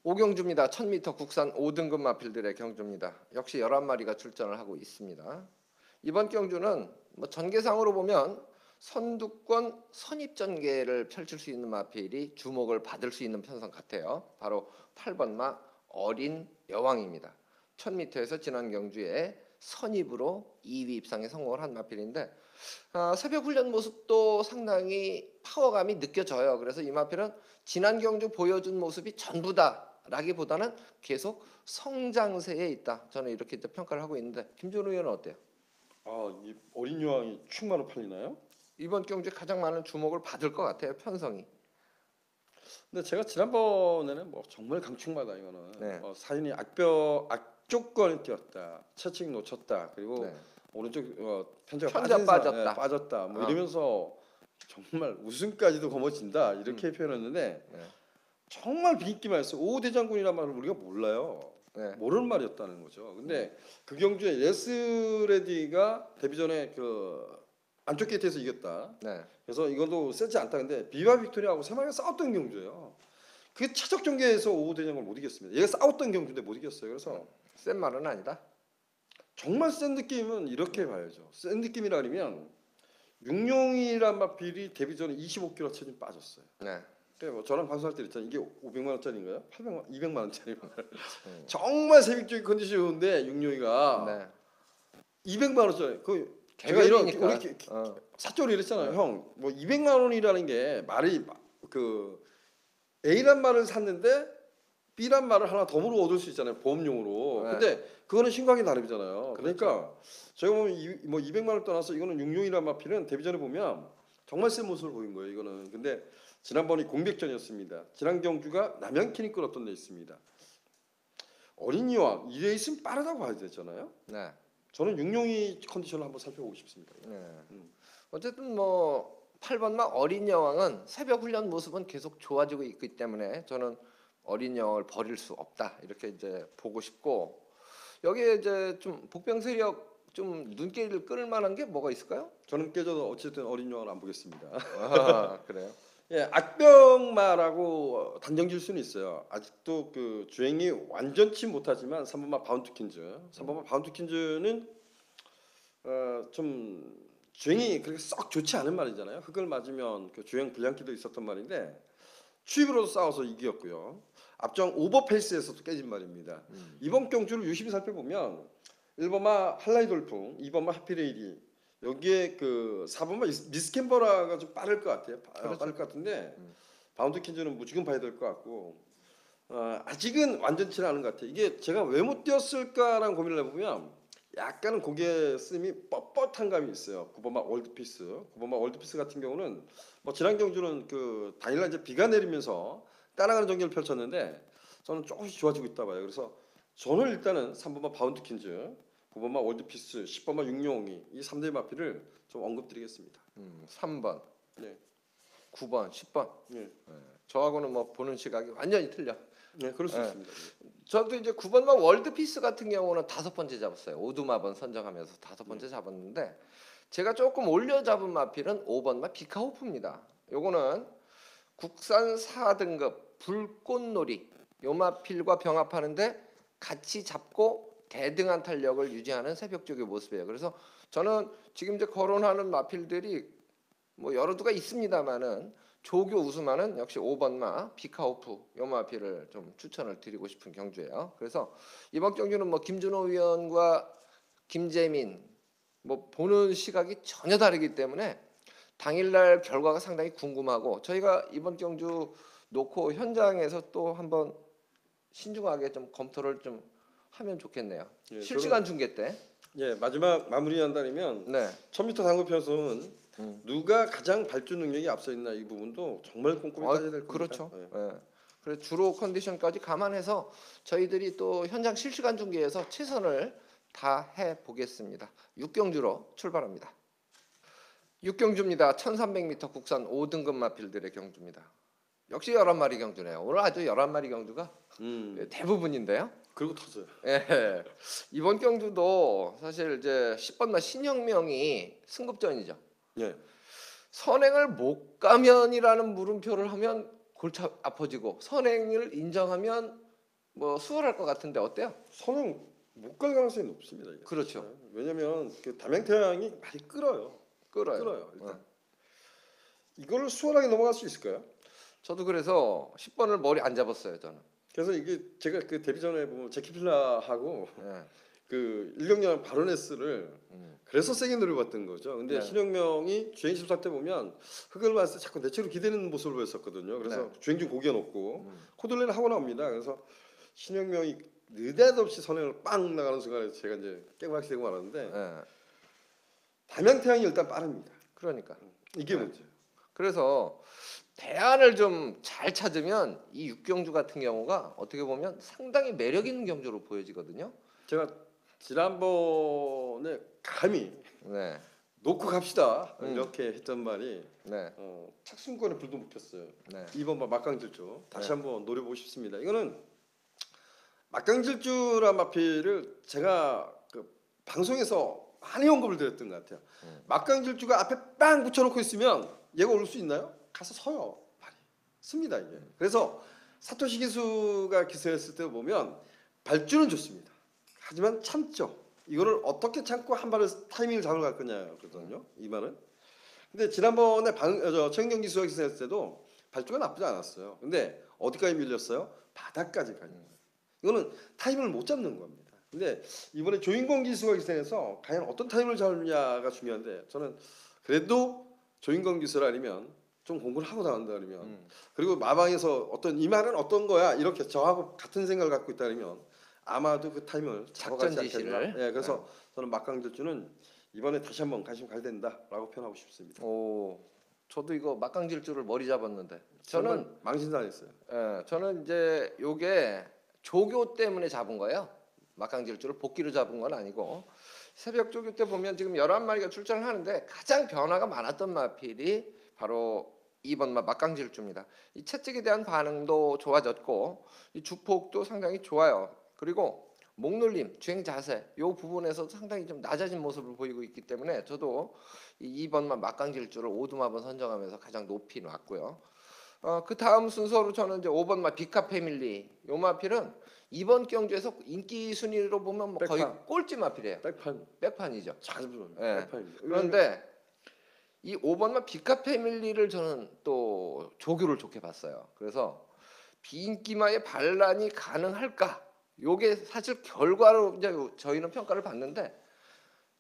[SPEAKER 1] 5경주입니다. 1000m 국산 5등급 마필들의 경주입니다. 역시 11마리가 출전을 하고 있습니다. 이번 경주는 뭐 전개상으로 보면 선두권 선입전개를 펼칠 수 있는 마필이 주목을 받을 수 있는 편성 같아요. 바로 8번 마 어린 여왕입니다. 1000m에서 지난 경주에 선입으로 2위 입상에 성공을 한 마필인데 새벽 훈련 모습도 상당히 파워감이 느껴져요. 그래서 이 마필은 지난 경주 보여준 모습이 전부다라기보다는 계속 성장세에 있다. 저는 이렇게 이제 평가를 하고 있는데 김준우 의원은 어때요?
[SPEAKER 2] 이 어린 여왕이 충만으로 팔리나요?
[SPEAKER 1] 이번 경주에 가장 많은 주목을 받을 것 같아요. 편성이.
[SPEAKER 2] 근데 제가 지난번에는 뭐 정말 강충마다 이거는
[SPEAKER 1] 네.
[SPEAKER 2] 사인이 악조건이 뛰었다, 채찍 놓쳤다, 그리고
[SPEAKER 1] 네.
[SPEAKER 2] 오른쪽 편자
[SPEAKER 1] 편자 빠졌다.
[SPEAKER 2] 빠졌다, 뭐 이러면서 정말 우승까지도 거머쥔다 이렇게 표현했는데
[SPEAKER 1] 네.
[SPEAKER 2] 정말 비인기만 했어. 오 대장군이란 말을 우리가 몰라요.
[SPEAKER 1] 네.
[SPEAKER 2] 모르는 말이었다는 거죠. 근데 그 경주에 예스레디가 데뷔전에 그 안쪽 게이트에서 이겼다.
[SPEAKER 1] 네.
[SPEAKER 2] 그래서 이것도 세지 않다. 근데 비바 빅토리아하고 세 마리가 싸웠던 경주예요. 그 최적 경기에서 오 대장군을 못 이겼습니다. 얘가 싸웠던 경주인데 못 이겼어요. 그래서
[SPEAKER 1] 센 말은 아니다.
[SPEAKER 2] 정말 센 느낌은 이렇게 봐야죠. 센 느낌이라 그러면 육룡이란 마필이 데뷔전에 25kg 체중 빠졌어요.
[SPEAKER 1] 네.
[SPEAKER 2] 뭐 저랑 방송할 때 있잖아요. 이게 500만 원짜리인가요? 800만, 200만 원짜리. 정말 세빅적인 컨디션이 좋은데 육룡이가
[SPEAKER 1] 네.
[SPEAKER 2] 200만 원짜리. 그 제가 이런
[SPEAKER 1] 개별이니까.
[SPEAKER 2] 우리 사적으로 이랬잖아요. 형, 뭐 200만 원이라는 게 말이 그 A란 말을 샀는데 B란 말을 하나 덤으로 얻을 수 있잖아요. 보험용으로.
[SPEAKER 1] 네.
[SPEAKER 2] 근데 그거는 신광이 다르잖아요. 그러니까 제가 보면 뭐 200만 원 떠나서 이거는 육룡이란 마필은 데뷔전에 보면 정말 센 모습을 보인 거예요. 이거는. 근데 지난번이 공백전이었습니다. 지난 경주가 남양키니 끌었던 데 있습니다. 어린 여왕 이 레이스는 빠르다고 봐야 되잖아요.
[SPEAKER 1] 네.
[SPEAKER 2] 저는 육룡이 컨디션을 한번 살펴보고 싶습니다.
[SPEAKER 1] 네. 어쨌든 뭐 8번 마 어린 여왕은 새벽 훈련 모습은 계속 좋아지고 있기 때문에 저는 어린 여왕을 버릴 수 없다 이렇게 이제 보고 싶고 여기에 이제 좀 복병 세력 좀 눈길을 끌 만한 게 뭐가 있을까요?
[SPEAKER 2] 저는 깨져도 어쨌든 어린 여왕을 안 보겠습니다.
[SPEAKER 1] 아, 그래요?
[SPEAKER 2] 예, 악병마라고 단정질 수는 있어요. 아직도 그 주행이 완전치 못하지만 3번마 바운트킨즈, 3번마 바운트킨즈는 좀 주행이 그렇게 썩 좋지 않은 말이잖아요. 흙을 맞으면 그 주행 불량기도 있었던 말인데 추입으로도 싸워서 이겼고요. 앞정 오버페이스에서도 깨진 말입니다. 이번 경주를 유심히 살펴보면 1번마 할라이 돌풍, 2번마 해피레이디 여기에 그 4번마 미스캔버라가 좀 빠를 것 같아요.
[SPEAKER 1] 그렇죠.
[SPEAKER 2] 빠를 것 같은데 바운드 킨즈는 무조건 봐야 될 것 같고 아직은 완전치는 않은 것 같아요. 이게 제가 왜 못 뛰었을까라는 고민을 해보면 약간은 고개 쓰임이 뻣뻣한 감이 있어요. 9번마 월드피스, 9번마 월드피스 같은 경우는 뭐 지난 경주는 그 당일날 이제 비가 내리면서 따라가는 전개를 펼쳤는데 저는 조금씩 좋아지고 있다 봐요. 그래서 저는 일단은 3번마 바운드 킨즈, 9번마 월드피스, 10번마 육룡이 이 3대 마필을 좀 언급드리겠습니다.
[SPEAKER 1] 3번,
[SPEAKER 2] 네,
[SPEAKER 1] 9번, 10번.
[SPEAKER 2] 네,
[SPEAKER 1] 저하고는 뭐 보는 시각이 완전히 틀려.
[SPEAKER 2] 네, 그럴 수
[SPEAKER 1] 네.
[SPEAKER 2] 있습니다.
[SPEAKER 1] 저도 이제 9번마 월드피스 같은 경우는 5번째 잡았어요. 오두마번 선정하면서 5번째 잡았는데 제가 조금 올려 잡은 마필은 5번마 비카호프입니다. 요거는 국산 4등급 불꽃놀이 요마필과 병합하는데 같이 잡고 대등한 탄력을 유지하는 새벽조교 모습이에요. 그래서 저는 지금 이제 거론하는 마필들이 뭐 여러 두가 있습니다만은 조교 우수마는 역시 5번마 비카오프 요마필을 좀 추천을 드리고 싶은 경주예요. 그래서 이번 경주는 뭐 김준호 위원과 김재민 뭐 보는 시각이 전혀 다르기 때문에 당일날 결과가 상당히 궁금하고 저희가 이번 경주 놓고 현장에서 또 한번 신중하게 좀 검토를 좀 하면 좋겠네요.
[SPEAKER 2] 예,
[SPEAKER 1] 실시간 중계 때.
[SPEAKER 2] 예, 마지막 마무리한다면
[SPEAKER 1] 네.
[SPEAKER 2] 1000m 당구 편성은 누가 가장 발주 능력이 앞서 있나 이 부분도 정말 꼼꼼히 따져야 될 겁니다.
[SPEAKER 1] 그렇죠.
[SPEAKER 2] 예.
[SPEAKER 1] 예. 그래서 주로 컨디션까지 감안해서 저희들이 또 현장 실시간 중계에서 최선을 다해 보겠습니다. 6경주로 출발합니다. 6경주입니다. 1300m 국산 5등급 마필들의 경주입니다. 역시 11마리 경주네요. 오늘 아주 11마리 경주가 대부분인데요.
[SPEAKER 2] 그리고 터져요.
[SPEAKER 1] 예. 이번 경주도 사실 이제 10번마 신혁명이 승급전이죠.
[SPEAKER 2] 예.
[SPEAKER 1] 선행을 못 가면이라는 물음표를 하면 골치 아파지고 선행을 인정하면 뭐 수월할 것 같은데 어때요?
[SPEAKER 2] 선행 못 갈 가능성이 높습니다. 이게.
[SPEAKER 1] 그렇죠.
[SPEAKER 2] 왜냐면 그 담양태양이 많이 끌어요.
[SPEAKER 1] 끌어요.
[SPEAKER 2] 일단. 이걸 수월하게 넘어갈 수 있을까요?
[SPEAKER 1] 저도 그래서 10번을 머리 안 잡았어요, 저는.
[SPEAKER 2] 그래서 이게 제가 그 데뷔전에 보면 제키필라하고
[SPEAKER 1] 예.
[SPEAKER 2] 그 일경량 바로네스를 그래서 세게 노려봤던 거죠. 근데
[SPEAKER 1] 네.
[SPEAKER 2] 신혁명이 주행 심사 때 보면 흑을 봤을 때 자꾸 내 채로 기대는 모습을 보였었거든요. 그래서
[SPEAKER 1] 네.
[SPEAKER 2] 주행 중 고개 놓고 코들레를 하고 나옵니다. 그래서 신혁명이 느닷없이 선행을 빵 나가는 순간에 제가 이제 깨박이 되고 말았는데
[SPEAKER 1] 예.
[SPEAKER 2] 담양태양이 일단 빠릅니다.
[SPEAKER 1] 그러니까.
[SPEAKER 2] 이게 문제예요.
[SPEAKER 1] 그래서 대안을 좀 잘 찾으면 이 6경주 같은 경우가 어떻게 보면 상당히 매력 있는 경주로 보여지거든요.
[SPEAKER 2] 제가 지난번에 감히
[SPEAKER 1] 네.
[SPEAKER 2] 놓고 갑시다 이렇게 했던 말이
[SPEAKER 1] 네.
[SPEAKER 2] 착순권에 불도 못 폈어요.
[SPEAKER 1] 네.
[SPEAKER 2] 2번 막강질주 다시
[SPEAKER 1] 네.
[SPEAKER 2] 한번 노려보고 싶습니다. 이거는 막강질주란 마피를 제가 그 방송에서 많이 언급을 드렸던 것 같아요. 막강질주가 앞에 빵 붙여놓고 있으면 얘가 올 수 있나요? 가서 서요. 많이 씁니다 이게. 그래서 사토시 기수가 기사했을 때 보면 발주는 좋습니다. 하지만 참죠. 이거를 어떻게 참고 한 발을 타이밍을 잡으러 갈 거냐거든요. 이 말은. 근데 지난번에 최은경 기수가 기사했을 때도 발주가 나쁘지 않았어요. 근데 어디까지 밀렸어요? 바닥까지 가는 거예요. 이거는 타이밍을 못 잡는 겁니다. 근데 이번에 조인권 기수가 기사해서 과연 어떤 타이밍을 잡느냐가 중요한데 저는 그래도 조인권 기수를 아니면 좀 공부를 하고 나온다 그러면 그리고 마방에서 어떤 이 말은 어떤 거야 이렇게 저하고 같은 생각을 갖고 있다 그러면 아마도 그 타임을
[SPEAKER 1] 작전
[SPEAKER 2] 잡아가지
[SPEAKER 1] 지시를.
[SPEAKER 2] 않겠나. 예, 그래서 저는 막강질주는 이번에 다시 한번 관심 가야 된다라고 표현하고 싶습니다.
[SPEAKER 1] 오, 저도 이거 막강질주를 머리 잡았는데
[SPEAKER 2] 저는
[SPEAKER 1] 저는
[SPEAKER 2] 망신당했어요.
[SPEAKER 1] 저는 이제 요게 조교 때문에 잡은 거예요. 막강질주를 복귀로 잡은 건 아니고 새벽 조교 때 보면 지금 11마리가 출전을 하는데 가장 변화가 많았던 마필이 바로 2번마 막강질주입니다. 이 채찍에 대한 반응도 좋아졌고 이 주폭도 상당히 좋아요. 그리고 목놀림, 주행 자세 이 부분에서 상당히 좀 낮아진 모습을 보이고 있기 때문에 저도 이 2번마 막강질주를 5두마번 선정하면서 가장 높이 놨고요. 그 다음 순서로 저는 이제 5번마 비카 패밀리 요 마필은 이번 경주에서 인기 순위로 보면 뭐 거의
[SPEAKER 2] 백판.
[SPEAKER 1] 꼴찌 마필이에요.
[SPEAKER 2] 백판.
[SPEAKER 1] 죠
[SPEAKER 2] 자주 부릅니다.
[SPEAKER 1] 예.
[SPEAKER 2] 백판입니다.
[SPEAKER 1] 그런데 이 5번마 비카 패밀리를 저는 또 조교를 좋게 봤어요. 그래서 비인기마의 반란이 가능할까? 요게 사실 결과로 이제 저희는 평가를 받는데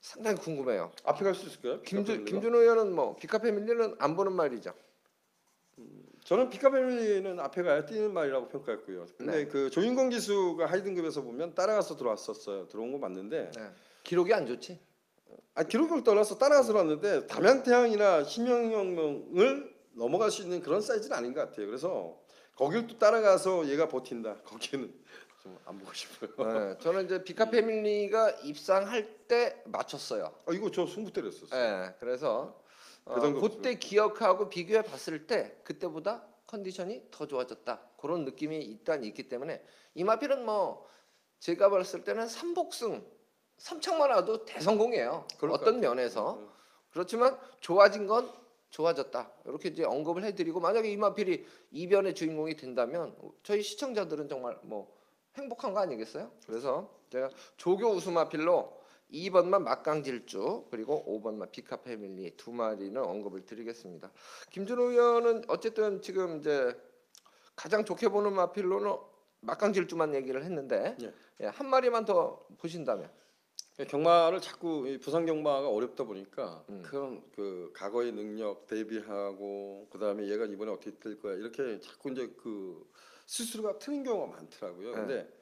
[SPEAKER 1] 상당히 궁금해요.
[SPEAKER 2] 앞에 갈 수 있을까요?
[SPEAKER 1] 김준호 의원은 뭐 비카 패밀리는 안 보는 말이죠.
[SPEAKER 2] 저는 비카패밀리는 앞에 가야 뛰는 말이라고 평가했고요. 근데
[SPEAKER 1] 네.
[SPEAKER 2] 그 조인권 기수가 하이등급에서 보면 따라가서 들어왔었어요. 들어온 거 맞는데
[SPEAKER 1] 네. 기록이 안 좋지.
[SPEAKER 2] 기록을 떠나서 따라가서 들어왔는데 담양태양이나 신명혁명을 넘어갈 수 있는 그런 사이즈는 아닌 것 같아요. 그래서 거길 또 따라가서 얘가 버틴다. 거기는 좀 안 보고 싶어요.
[SPEAKER 1] 네. 저는 이제 비카 패밀리가 입상할 때 맞췄어요.
[SPEAKER 2] 이거 저 승부 때렸었어요.
[SPEAKER 1] 네. 그래서
[SPEAKER 2] 정도
[SPEAKER 1] 그때 기억하고 비교해 봤을 때 그때보다 컨디션이 더 좋아졌다. 그런 느낌이 일단 있기 때문에 이 마필은 뭐 제가 봤을 때는 3복승 3척만 와도 대성공이에요.
[SPEAKER 2] 그럴 것
[SPEAKER 1] 어떤
[SPEAKER 2] 같아요.
[SPEAKER 1] 면에서. 그렇지만 좋아진 건 좋아졌다. 이렇게 이제 언급을 해드리고 만약에 이 마필이 이변의 주인공이 된다면 저희 시청자들은 정말 뭐 행복한 거 아니겠어요? 그래서 제가 조교 우수마필로 2번만 막강질주 그리고 5번만 비카 패밀리 두 마리는 언급을 드리겠습니다. 김준호 의원은 어쨌든 지금 이제 가장 좋게 보는 마필로는 막강질주만 얘기를 했는데
[SPEAKER 2] 예.
[SPEAKER 1] 예, 한 마리만 더 보신다면
[SPEAKER 2] 경마를 자꾸 이 부산 경마가 어렵다 보니까
[SPEAKER 1] 음.
[SPEAKER 2] 그런 그 과거의 능력 대비하고 그다음에 얘가 이번에 어떻게 될 거야 이렇게 자꾸 이제 그 스스로가 트는 경우가 많더라고요.
[SPEAKER 1] 네.
[SPEAKER 2] 근데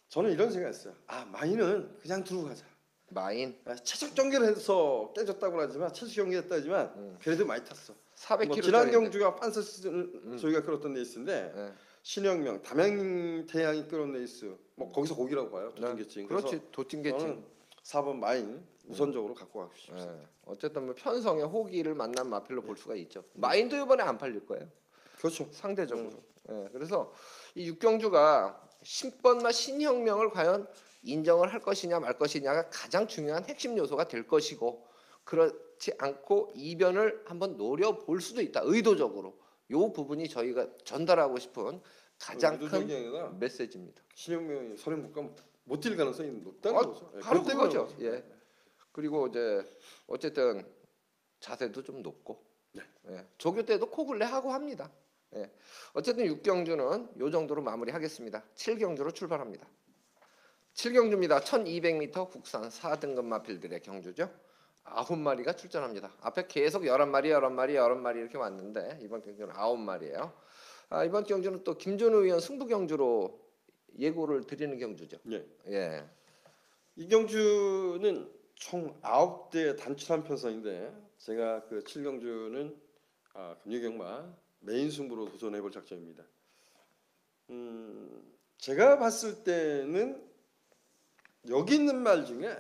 [SPEAKER 2] 저는 이런 생각했어요. 아 마인은 그냥 두고 가자.
[SPEAKER 1] 마인
[SPEAKER 2] 최적 전개를 해서 깨졌다고 하지만 최적 전개했다 하지만 그래도 많이 탔어.
[SPEAKER 1] 400km
[SPEAKER 2] 뭐 지난 경주가 판서 시즌 저희가 끌었던 레이스인데
[SPEAKER 1] 네.
[SPEAKER 2] 신영명 담양태양이 끌은 레이스 뭐 거기서 거기라고 봐요. 도진개칭.
[SPEAKER 1] 그렇지 도찐개칭
[SPEAKER 2] 저는 4번 마인 우선적으로 갖고 가고 싶습니다.
[SPEAKER 1] 예. 어쨌든 뭐 편성의 호기를 만난 마필로 볼 수가 있죠. 마인도 이번에 안 팔릴 거예요.
[SPEAKER 2] 그렇죠.
[SPEAKER 1] 상대적으로. 예. 그래서 이 육경주가 10번마 신혁명을 과연 인정을 할 것이냐 말 것이냐가 가장 중요한 핵심 요소가 될 것이고 그렇지 않고 이변을 한번 노려볼 수도 있다. 의도적으로. 요 부분이 저희가 전달하고 싶은 가장 큰
[SPEAKER 2] 의도적이 아니라
[SPEAKER 1] 메시지입니다.
[SPEAKER 2] 신영명이 서른 못 가면 못 뛸 가능성이 높다는 거죠.
[SPEAKER 1] 바로
[SPEAKER 2] 그것 때문에
[SPEAKER 1] 그거죠.
[SPEAKER 2] 그런 거죠.
[SPEAKER 1] 예. 그리고 이제 어쨌든 자세도 좀 높고 예. 조교 때도 코굴레 하고 합니다. 예. 어쨌든 6경주는 요 정도로 마무리하겠습니다. 7경주로 출발합니다. 7경주입니다. 1200m 국산 4등급 마필들의 경주죠. 9마리가 출전합니다. 앞에 계속 11마리, 11마리, 11마리 이렇게 왔는데 이번 경주는 9마리예요. 이번 경주는 또 김준호 의원 승부 경주로 예고를 드리는 경주죠.
[SPEAKER 2] 예.
[SPEAKER 1] 예.
[SPEAKER 2] 이 경주는 총 9대 단출한 편성인데 제가 그 7경주는 금유경마 메인 승부로 도전해볼 작정입니다. 제가 봤을 때는 여기 있는 말 중에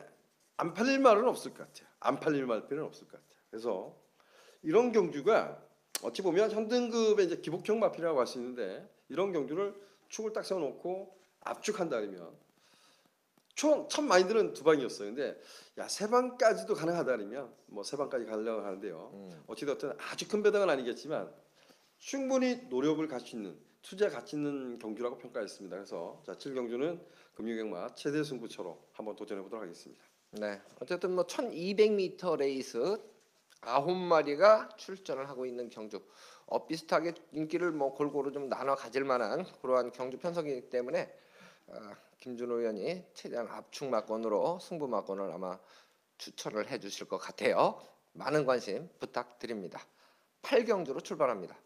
[SPEAKER 2] 안 팔릴 말은 없을 것 같아요. 안 팔릴 말은 없을 것 같아요. 그래서 이런 경주가 어찌 보면 현등급의 이제 기복형 마필이라고 할 수 있는데 이런 경주를 축을 딱 세워놓고 압축한다 그러면 첫 마인드는 두 방이었어요. 근데 야 세 방까지도 가능하다 그러면 뭐 세 방까지 가려고 하는데요. 어찌됐든 아주 큰 배당은 아니겠지만 충분히 노력을 갖추 있는 투자 가치 있는 경주라고 평가했습니다. 그래서 자 7경주는 금유경마 최대 승부처로 한번 도전해 보도록 하겠습니다.
[SPEAKER 1] 네. 어쨌든 뭐 1200m 레이스 9마리가 출전을 하고 있는 경주. 비슷하게 인기를 뭐 골고루 좀 나눠 가질 만한 그러한 경주 편성이기 때문에 김준호 의원이 최대한 압축 막건으로 승부 막건을 아마 추천을 해 주실 것 같아요. 많은 관심 부탁드립니다. 8경주로 출발합니다.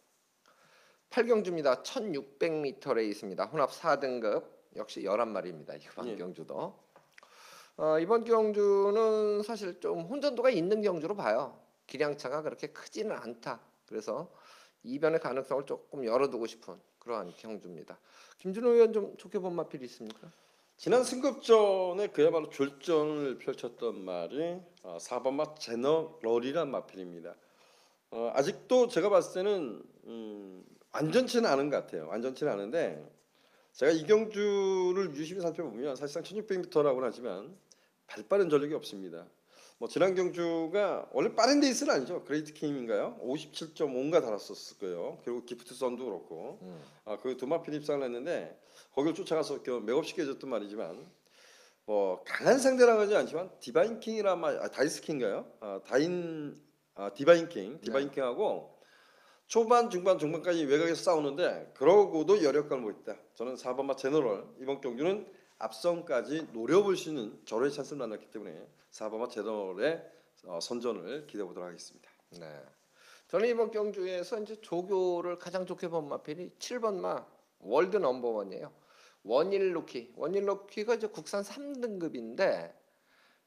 [SPEAKER 1] 8경주입니다. 1600m 레이스입니다. 혼합 4등급 역시 11마리입니다. 이번
[SPEAKER 2] 예.
[SPEAKER 1] 경주도. 이번 경주는 사실 좀 혼전도가 있는 경주로 봐요. 기량차가 그렇게 크지는 않다. 그래서 이변의 가능성을 조금 열어두고 싶은 그러한 경주입니다. 김준호 의원 좀 좋게 본 마필이 있습니까?
[SPEAKER 2] 지난 승급전에 그야말로 졸전을 펼쳤던 말이 4번마 제너럴이란 마필입니다. 아직도 제가 봤을 때는 완전치는 않은 것 같아요. 완전치는 않은데 제가 이 경주를 유심히 살펴보면 사실상 1600m라고는 하지만 발빠른 전력이 없습니다. 뭐 지난 경주가 원래 빠른 레이스는 아니죠. 그레이트 킹인가요? 57.5인가 달았었을 거예요. 그리고 기프트 선도 그렇고 그 두 마필 입상을 했는데 거기를 쫓아가서 맥없이 깨졌던 말이지만 뭐 강한 상대라고 하지 않지만 디바인 킹이란 말 다이스 킹인가요? 디바인 킹하고 초반, 중반, 중반까지 외곽에서 싸우는데 그러고도 여력감을 보였다. 저는 4번마 제너럴 이번 경주는 앞선까지 노려볼 수 있는 절호의 찬스를 만났기 때문에 4번마 제너럴의 선전을 기대해 보도록 하겠습니다.
[SPEAKER 1] 네. 저는 이번 경주에서 이제 조교를 가장 좋게 본 마필이 7번마 월드 넘버원이에요. 원일 루키가 이제 국산 3등급인데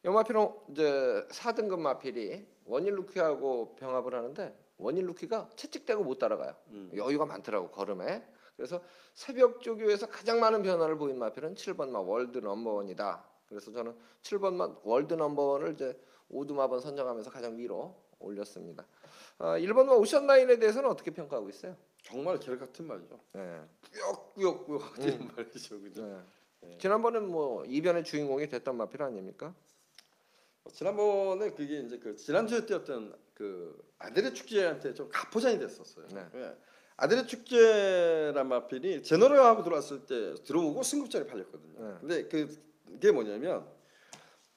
[SPEAKER 1] 이 마필은 이제 4등급 마필이 원일 루키하고 병합을 하는데 원일 루키가 채찍대고 못 따라가요. 여유가 많더라고 걸음에. 그래서 새벽 조교에서 가장 많은 변화를 보인 마필은 7번마 월드 넘버원이다. 그래서 저는 7번마 월드 넘버원을 이제 오두마번 선정하면서 가장 위로 올렸습니다. 1번마 오션라인에 대해서는 어떻게 평가하고 있어요?
[SPEAKER 2] 정말 계획 같은 말이죠.
[SPEAKER 1] 네.
[SPEAKER 2] 꾸역꾸역 하는 말이죠, 그죠?
[SPEAKER 1] 네. 지난번엔 뭐 이변의 주인공이 됐던 마필 아닙니까?
[SPEAKER 2] 지난번에 그게 이제 그 지난주에 뛰었던 그 아들의 축제한테 좀 가포장이 됐었어요.
[SPEAKER 1] 네.
[SPEAKER 2] 예. 아들의 축제란 마필이 제너럴하고 들어왔을 때 들어오고 승급전에 팔렸거든요.
[SPEAKER 1] 네.
[SPEAKER 2] 근데 그게 뭐냐면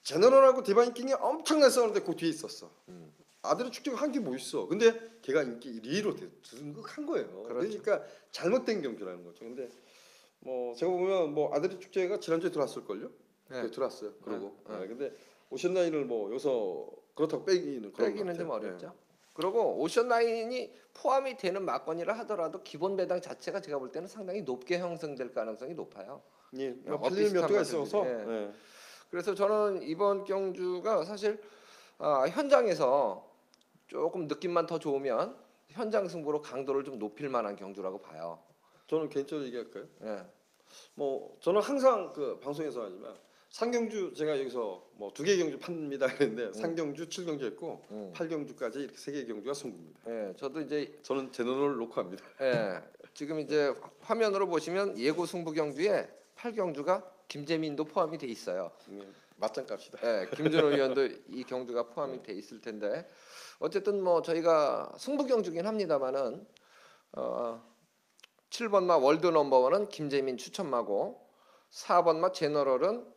[SPEAKER 2] 제너럴하고 디바인 킹이 엄청나게 싸우는데 그 뒤에 있었어. 아들의 축제가 한 게 뭐 있어. 근데 걔가 인기 1위로 등극한 거예요.
[SPEAKER 1] 그렇죠.
[SPEAKER 2] 그러니까 잘못된 경주라는 거죠. 근데 뭐 제가 보면 뭐 아들의 축제가 지난주에 들어왔을 걸요.
[SPEAKER 1] 네.
[SPEAKER 2] 들어왔어요. 그러고.
[SPEAKER 1] 네.
[SPEAKER 2] 네. 근데 오션라인을 뭐 여기서 그렇다고 빼기는 그런 것
[SPEAKER 1] 빼기는 좀
[SPEAKER 2] 같아요.
[SPEAKER 1] 어렵죠. 그리고 오션라인이 포함이 되는 막건이라 하더라도 기본 배당 자체가 제가 볼 때는 상당히 높게 형성될 가능성이 높아요.
[SPEAKER 2] 예, 뭐
[SPEAKER 1] 어,
[SPEAKER 2] 팔리는 몇
[SPEAKER 1] 비슷한
[SPEAKER 2] 개가
[SPEAKER 1] 맛들이.
[SPEAKER 2] 있어서.
[SPEAKER 1] 예.
[SPEAKER 2] 예.
[SPEAKER 1] 그래서 저는 이번 경주가 사실 현장에서 조금 느낌만 더 좋으면 현장 승부로 강도를 좀 높일 만한 경주라고 봐요.
[SPEAKER 2] 저는 개인적으로 얘기할까요?
[SPEAKER 1] 예.
[SPEAKER 2] 뭐 저는 항상 그 방송에서 하지만 상경주 제가 여기서 뭐 2개 경주 팝니다 했는데 상경주, 7경주 했고 8경주까지 이렇게 3개 경주가 승부입니다.
[SPEAKER 1] 예. 저도 이제
[SPEAKER 2] 저는 제너럴을 놓고 합니다.
[SPEAKER 1] 예. 지금 이제 화면으로 보시면 예고 승부 경주에 8경주가 김재민도 포함이 돼 있어요.
[SPEAKER 2] 맞짱 깝시다.
[SPEAKER 1] 예, 김준호 의원도 이 경주가 포함이 돼 있을 텐데 어쨌든 뭐 저희가 승부 경주긴 합니다만은 7번마 월드 넘버원은 김재민 추천마고 4번마 제너럴은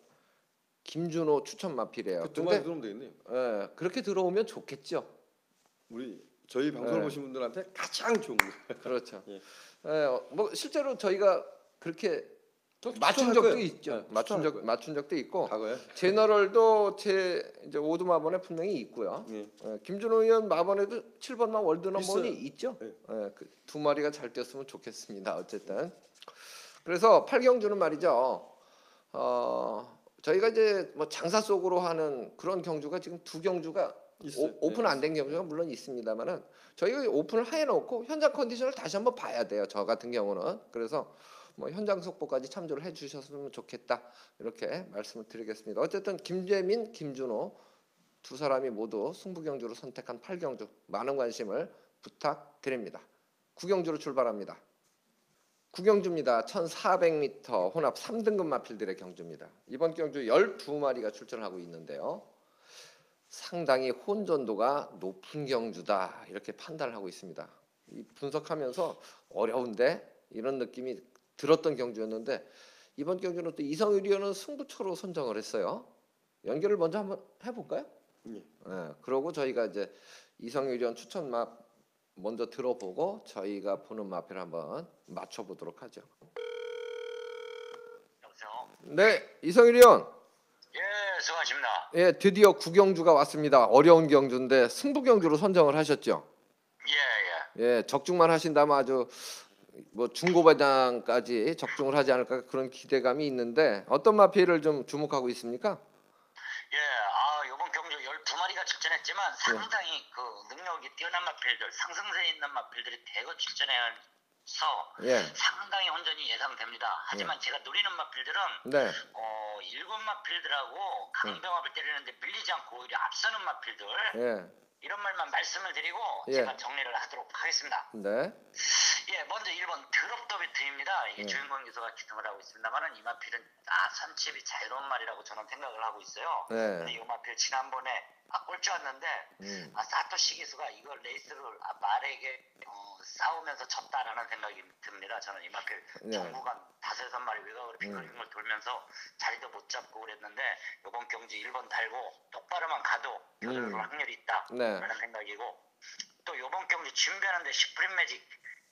[SPEAKER 1] 김준호 추천마필이에요.
[SPEAKER 2] 그 두 마리 들어오면 되겠네요.
[SPEAKER 1] 예, 그렇게 들어오면 좋겠죠.
[SPEAKER 2] 우리 저희 방송을
[SPEAKER 1] 네.
[SPEAKER 2] 보신 분들한테 가장 좋은 거.
[SPEAKER 1] 그렇죠.
[SPEAKER 2] 예.
[SPEAKER 1] 예, 뭐 실제로 저희가 그렇게
[SPEAKER 2] 저
[SPEAKER 1] 맞춘
[SPEAKER 2] 추천할
[SPEAKER 1] 적도
[SPEAKER 2] 거예요.
[SPEAKER 1] 있죠.
[SPEAKER 2] 네, 추천할 거예요.
[SPEAKER 1] 맞춘 적도 있고
[SPEAKER 2] 과거에.
[SPEAKER 1] 제너럴도 제 이제 오두마번에 분명히 있고요.
[SPEAKER 2] 예.
[SPEAKER 1] 김준호 의원 마번에도 7번마 월드 넘버원이
[SPEAKER 2] 있어요.
[SPEAKER 1] 있죠.
[SPEAKER 2] 네.
[SPEAKER 1] 두 마리가 잘 뛰었으면 좋겠습니다. 어쨌든 그래서 8경주는 말이죠. 저희가 이제 뭐 장사 속으로 하는 그런 경주가 지금 2경주가
[SPEAKER 2] 있어요.
[SPEAKER 1] 오픈
[SPEAKER 2] 네.
[SPEAKER 1] 안 된 경주가 물론 있습니다만은 저희가 오픈을 해놓고 현장 컨디션을 다시 한번 봐야 돼요. 저 같은 경우는 그래서 뭐 현장 속보까지 참조를 해주셨으면 좋겠다 이렇게 말씀을 드리겠습니다. 어쨌든 김재민, 김준호 두 사람이 모두 승부 경주로 선택한 8경주 많은 관심을 부탁드립니다. 9경주로 출발합니다. 9경주입니다. 1400m 혼합 3등급 마필들의 경주입니다. 이번 경주 12마리가 출전하고 있는데요. 상당히 혼전도가 높은 경주다 이렇게 판단을 하고 있습니다. 이 분석하면서 어려운데 이런 느낌이 들었던 경주였는데 이번 경주는 또 이성일 의원은 승부처로 선정을 했어요. 연결을 먼저 한번 해볼까요?
[SPEAKER 2] 예.
[SPEAKER 1] 그러고 저희가 이제 이성일 의원 추천 맵 먼저 들어보고 저희가 보는 마필 한번 맞춰보도록 하죠.
[SPEAKER 3] 여보세요.
[SPEAKER 1] 네, 이성일 의원.
[SPEAKER 3] 예, 수고하십니다.
[SPEAKER 1] 예, 드디어 9경주가 왔습니다. 어려운 경주인데 승부 경주로 선정을 하셨죠.
[SPEAKER 3] 예, 예.
[SPEAKER 1] 예, 적중만 하신다면 아주 뭐 중고배당까지 적중을 하지 않을까 그런 기대감이 있는데 어떤 마필을 좀 주목하고 있습니까?
[SPEAKER 3] 예, 이번 경주 12마리가 출전했지만 상당히 그 능력이 뛰어난 마필들, 상승세에 있는 마필들이 대거 출전해서
[SPEAKER 1] 예,
[SPEAKER 3] 상당히 혼전이 예상됩니다. 하지만 제가 노리는 마필들은
[SPEAKER 1] 네,
[SPEAKER 3] 7마필들하고 강병합을 때리는데 밀리지 않고 오히려 앞서는 마필들
[SPEAKER 1] 예,
[SPEAKER 3] 이런 말만 말씀을 드리고
[SPEAKER 1] 예.
[SPEAKER 3] 제가 정리를 하도록 하겠습니다.
[SPEAKER 1] 네,
[SPEAKER 3] 예, 먼저 1번 드롭더비트입니다. 이게 주인공 기수가 기승을 하고 있습니다만은 이 마필은 선칩이 자유로운 말이라고 저는 생각을 하고 있어요.
[SPEAKER 1] 네.
[SPEAKER 3] 근데 이 마필 지난번에 꼴찌 왔는데 사토시 기수가 이거 레이스를 말에게 싸우면서 졌다라는 생각이 듭니다. 저는 이 마필
[SPEAKER 1] 네.
[SPEAKER 3] 정구간 5-6마리 외곽으로 빙글빙글 돌면서 자리도 못 잡고 그랬는데 이번 경기 1번 달고 똑바로만 가도 교전을 확률이 있다라는
[SPEAKER 1] 네.
[SPEAKER 3] 생각이고 또 이번 경기 준비하는데 시프림 매직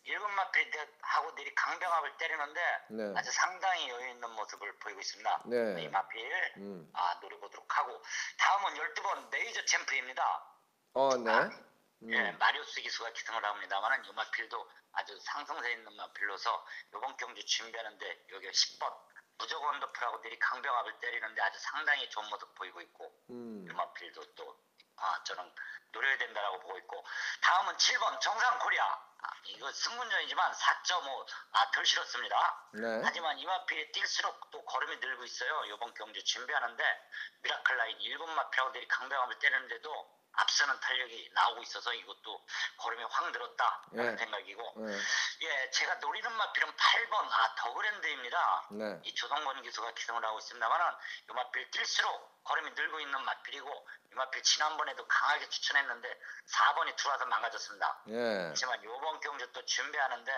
[SPEAKER 3] 7마필하고 내리 강병합을 때리는데
[SPEAKER 1] 네.
[SPEAKER 3] 아주 상당히 여유 있는 모습을 보이고 있습니다.
[SPEAKER 1] 네.
[SPEAKER 3] 이 마필 노려보도록 하고 다음은 12번 메이저 챔프입니다.
[SPEAKER 1] 네.
[SPEAKER 3] 예, 마리오스 기수가 기승을 합니다만 이 마필도 아주 상승세 있는 마필로서 이번 경주 준비하는데 여기 10번 무조건 언더풀하고 내리 강병합을 때리는데 아주 상당히 좋은 모습 보이고 있고 이 마필도 또 저는 노려야 된다라고 보고 있고 다음은 7번 정상 코리아 이거 승문전이지만 4.5 덜 실었습니다.
[SPEAKER 1] 네.
[SPEAKER 3] 하지만 이 마필이 뛸수록 또 걸음이 늘고 있어요. 이번 경주 준비하는데 미라클 라인 1번 마필하고 내리 강병합을 때리는데도 앞서는 탄력이 나오고 있어서 이것도 걸음이 확 늘었다라는
[SPEAKER 1] 예.
[SPEAKER 3] 생각이고
[SPEAKER 1] 예.
[SPEAKER 3] 예, 제가 노리는 마필은 8번 더그랜드입니다.
[SPEAKER 1] 네.
[SPEAKER 3] 이 조성권 기수가 기성을 하고 있습니다만은 이 마필 뛸수록 걸음이 늘고 있는 마필이고 이 마필 지난번에도 강하게 추천했는데 4번이 들어와서 망가졌습니다.
[SPEAKER 1] 예.
[SPEAKER 3] 하지만 이번 경주 또 준비하는데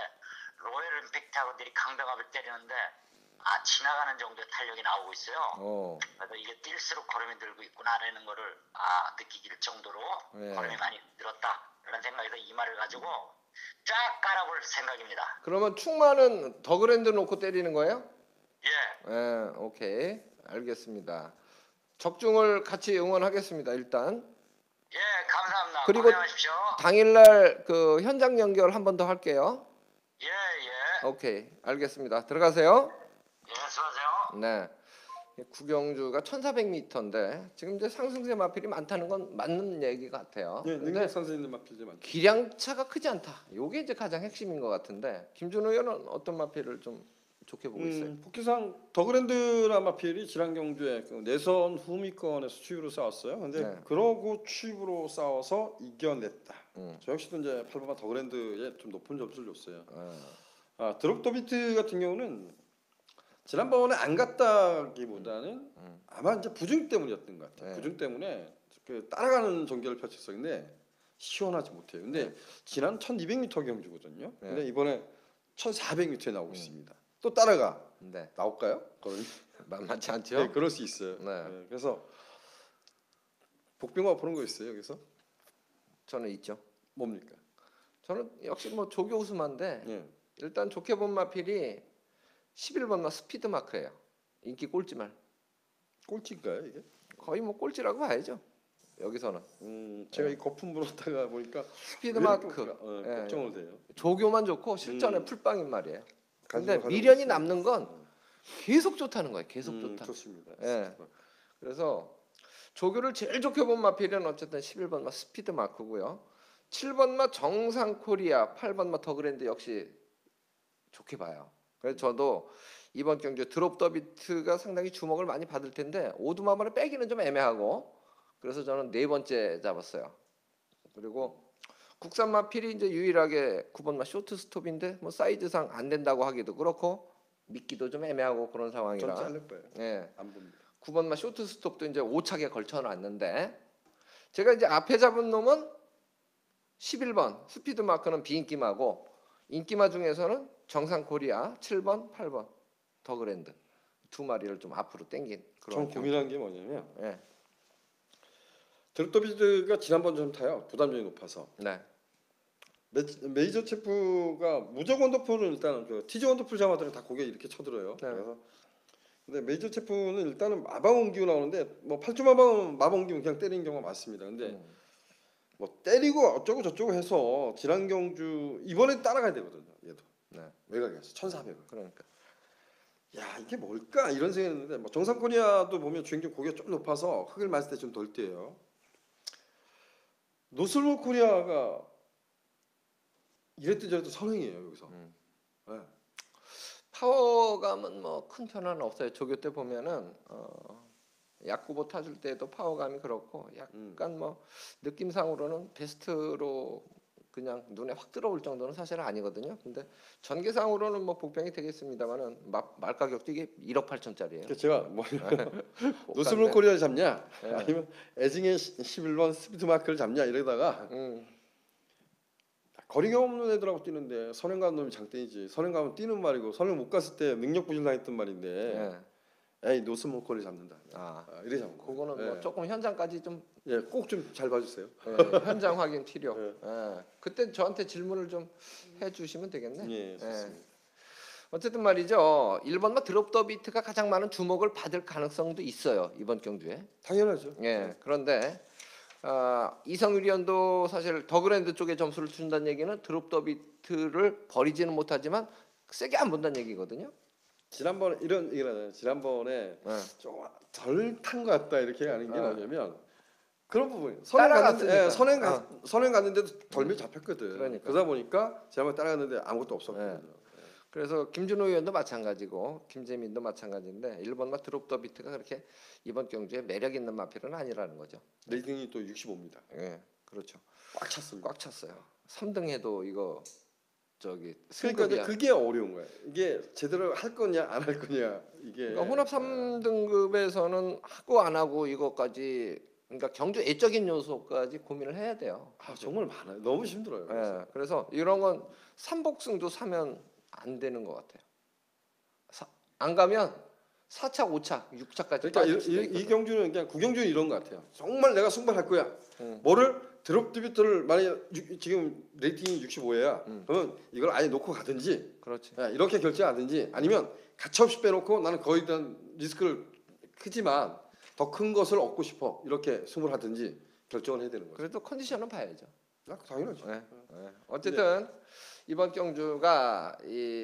[SPEAKER 3] 로열 임팩트하고들이 강병합을 때리는데 지나가는 정도의 탄력이 나오고 있어요.
[SPEAKER 1] 오.
[SPEAKER 3] 그래서 이게 뛸수록 걸음이 늘고 있구나라는 거를 느끼길 정도로
[SPEAKER 1] 예.
[SPEAKER 3] 걸음이 많이 늘었다라는 생각에서 이 말을 가지고 쫙 깔아볼 생각입니다.
[SPEAKER 1] 그러면 충만은 더그랜드 놓고 때리는 거예요?
[SPEAKER 3] 예,
[SPEAKER 1] 예. 오케이. 알겠습니다. 적중을 같이 응원하겠습니다. 일단
[SPEAKER 3] 예, 감사합니다.
[SPEAKER 1] 그리고
[SPEAKER 3] 고생하십시오.
[SPEAKER 1] 당일날 그 현장 연결 한 번 더 할게요.
[SPEAKER 3] 예, 예,
[SPEAKER 1] 오케이. 알겠습니다. 들어가세요.
[SPEAKER 3] 예, 수고하세요.
[SPEAKER 1] 네. 구경주가 1,400m인데 지금 이제 상승세 마필이 많다는 건 맞는 얘기 같아요.
[SPEAKER 2] 예,
[SPEAKER 1] 근데
[SPEAKER 2] 능력 선생님 마필이 많죠.
[SPEAKER 1] 기량차가 크지 않다. 요게 이제 가장 핵심인 것 같은데 김준호 의원은 어떤 마필을 좀 좋게 보고 있어요?
[SPEAKER 2] 복귀상 더그랜드라 마필이 지난 경주에 그 내선 후미권에서 추입으로 싸웠어요. 근데
[SPEAKER 1] 네.
[SPEAKER 2] 그러고 추입으로 싸워서 이겨냈다.
[SPEAKER 1] 음.
[SPEAKER 2] 저 역시도 이제 8번마 더그랜드에 좀 높은 점수를 줬어요.
[SPEAKER 1] 어.
[SPEAKER 2] 드롭 더비트 같은 경우는 지난번에 안 갔다기보다는 아마 이제 부중 때문이었던 것 같아요.
[SPEAKER 1] 네.
[SPEAKER 2] 부중 때문에 그 따라가는 전개를 펼쳤었는데 시원하지 못해요. 근데 지난 1,200m 경주거든요.
[SPEAKER 1] 네.
[SPEAKER 2] 근데 이번에 1,400m에 나오고 있습니다. 또 따라가
[SPEAKER 1] 네.
[SPEAKER 2] 나올까요? 그런
[SPEAKER 1] 만만치 않죠?
[SPEAKER 2] 네, 그럴 수 있어요.
[SPEAKER 1] 네.
[SPEAKER 2] 네, 그래서 복병화 보는 거 있어요. 여기서
[SPEAKER 1] 저는 있죠.
[SPEAKER 2] 뭡니까?
[SPEAKER 1] 저는 역시 뭐 조교 우스만데
[SPEAKER 2] 예.
[SPEAKER 1] 일단 좋게 본 마필이 11번마 스피드 마크예요. 인기 꼴찌말.
[SPEAKER 2] 꼴찌인가요 이게?
[SPEAKER 1] 거의 뭐 꼴찌라고 봐야죠. 여기서는
[SPEAKER 2] 제가 이 거품 물었다가 보니까
[SPEAKER 1] 스피드
[SPEAKER 2] 왜 이렇게
[SPEAKER 1] 마크. 예.
[SPEAKER 2] 걱정을 돼요.
[SPEAKER 1] 조교만 좋고 실전에 풀빵인 말이에요. 근데
[SPEAKER 2] 가지고
[SPEAKER 1] 미련이
[SPEAKER 2] 있어요.
[SPEAKER 1] 남는 건 계속 좋다는 거예요. 계속 좋다.
[SPEAKER 2] 좋습니다.
[SPEAKER 1] 예. 그래서 조교를 제일 좋게 본 마필은 어쨌든 11번마 스피드 마크고요. 7번마 정상 코리아, 8번마 더그랜드 역시 좋게 봐요. 그래서 저도 이번 경주 드롭 더비트가 상당히 주목을 많이 받을 텐데 오두마마를 빼기는 좀 애매하고 그래서 저는 네 번째 잡았어요. 그리고 국산 마필이 이제 유일하게 9번마 쇼트 스톱인데 뭐 사이즈상 안 된다고 하기도 그렇고 믿기도 좀 애매하고 그런
[SPEAKER 2] 전
[SPEAKER 1] 상황이라.
[SPEAKER 2] 잘릴 거예요.
[SPEAKER 1] 예.
[SPEAKER 2] 안 봅니다.
[SPEAKER 1] 9번마 쇼트 스톱도 이제 5착에 걸쳐 놨는데 제가 이제 앞에 잡은 놈은 11번 스피드 마크는 비인기마고 인기마 중에서는 정상 코리아 7번, 8번 더그랜드 두 마리를 좀 앞으로 당긴 그런
[SPEAKER 2] 전 고민한 게 뭐냐면
[SPEAKER 1] 예.
[SPEAKER 2] 드롭더비드가 지난번 좀 타요. 부담점이 높아서
[SPEAKER 1] 네.
[SPEAKER 2] 메이저 체프가 무적 원더풀은 일단은 그 티저 원더풀 자마들은 다 고개 이렇게 쳐들어요.
[SPEAKER 1] 네.
[SPEAKER 2] 그래서 근데 메이저 체프는 일단은 마방온기고 나오는데 뭐 8주 마방온기면 그냥 때리는 경우가 많습니다. 근데 뭐 때리고 어쩌고 저쩌고 해서 지난 경주 이번에 따라가야 되거든요. 얘도
[SPEAKER 1] 네.
[SPEAKER 2] 외곽에서 1,400을.
[SPEAKER 1] 그러니까
[SPEAKER 2] 야 이게 뭘까 이런 생각했는데 뭐 정상 코리아도 보면 주행중 고개가 좀 높아서 흙을 맞을 때 좀 덜 뛰어요. 노슬로 코리아가 이랬든 저랬든 선행이에요 여기서. 네.
[SPEAKER 1] 파워감은 뭐 큰 변화는 없어요. 조교 때 보면은 약구보 타줄 때도 파워감이 그렇고 약간 뭐 느낌상으로는 베스트로 그냥 눈에 확 들어올 정도는 사실 아니거든요. 근데 전개상으로는 뭐 복병이 되겠습니다만은 말 가격도 이게 1억 8천짜리예요.
[SPEAKER 2] 그래서 제가 뭐냐면 노슬로 코리아를 잡냐 아니면 에징의 11번 스피드 마크를 잡냐 이러다가 거리가 없는 애들하고 뛰는데 선행 가는 놈이 장땡이지. 선행 가면 뛰는 말이고 선행 못 갔을 때 능력 부실 당했던 말인데 에이 노슬로 코리아 잡는다. 이래 잡는 거.
[SPEAKER 1] 그거는 뭐 조금 현장까지 좀
[SPEAKER 2] 꼭 좀 잘 봐주세요.
[SPEAKER 1] 현장 확인 필요. 그때 저한테 질문을 좀 해주시면 되겠네.
[SPEAKER 2] 예, 좋습니다.
[SPEAKER 1] 어쨌든 말이죠. 1번마 드롭 더비트가 가장 많은 주목을 받을 가능성도 있어요. 이번 경주에.
[SPEAKER 2] 당연하죠.
[SPEAKER 1] 예. 그런데 이성윤 위원도 사실 더그랜드 쪽에 점수를 준다는 얘기는 드롭 더비트를 버리지는 못하지만 세게 안 본다는 얘기거든요.
[SPEAKER 2] 지난번에 이런 얘기를 지난번에 좀 덜 탄 것 같다 이렇게 하는 게 뭐냐면 그런 부분
[SPEAKER 1] 따라갔으니까.
[SPEAKER 2] 선행 갔는데도 덜미 잡혔거든.
[SPEAKER 1] 그러니까.
[SPEAKER 2] 그러다 보니까 지난번에 따라갔는데 아무것도 없었거든요.
[SPEAKER 1] 그래서 김준호 의원도 마찬가지고 김재민도 마찬가지인데 1번마 드롭 더 비트가 그렇게 이번 경주에 매력 있는 마필은 아니라는 거죠.
[SPEAKER 2] 레이팅이 또 65입니다.
[SPEAKER 1] 예, 그렇죠.
[SPEAKER 2] 꽉 찼습니다.
[SPEAKER 1] 꽉 찼어요. 3등해도 이거 저기
[SPEAKER 2] 그러니까 이제
[SPEAKER 1] 승급이야.
[SPEAKER 2] 그게 어려운 거예요. 이게 제대로 할 거냐 안 할 거냐 이게.
[SPEAKER 1] 그러니까 혼합 3등급에서는 하고 안 하고 이것까지 그러니까 경주 애적인 요소까지 고민을 해야 돼요.
[SPEAKER 2] 정말 많아요. 너무 힘들어요. 그래서.
[SPEAKER 1] 예, 그래서 이런 건 삼복승도 사면 안 되는 것 같아요. 안 가면 4차, 5차, 6차까지.
[SPEAKER 2] 그러니까 이 경주는 그냥 구경주는 이런 것 같아요. 정말 내가 승부할 거야.
[SPEAKER 1] 음.
[SPEAKER 2] 뭐를 드롭 디비트를 만약 지금 레이팅이 65예요. 그러면 이걸 아예 놓고 가든지
[SPEAKER 1] 그렇지.
[SPEAKER 2] 이렇게 결정하든지 아니면 가차없이 빼놓고 나는 거기에 대한 리스크를 크지만 더 큰 것을 얻고 싶어 이렇게 승부를 하든지 결정을 해야 되는 거죠.
[SPEAKER 1] 그래도 컨디션은 봐야죠.
[SPEAKER 2] 당연하죠.
[SPEAKER 1] 네. 어쨌든 이번 경주가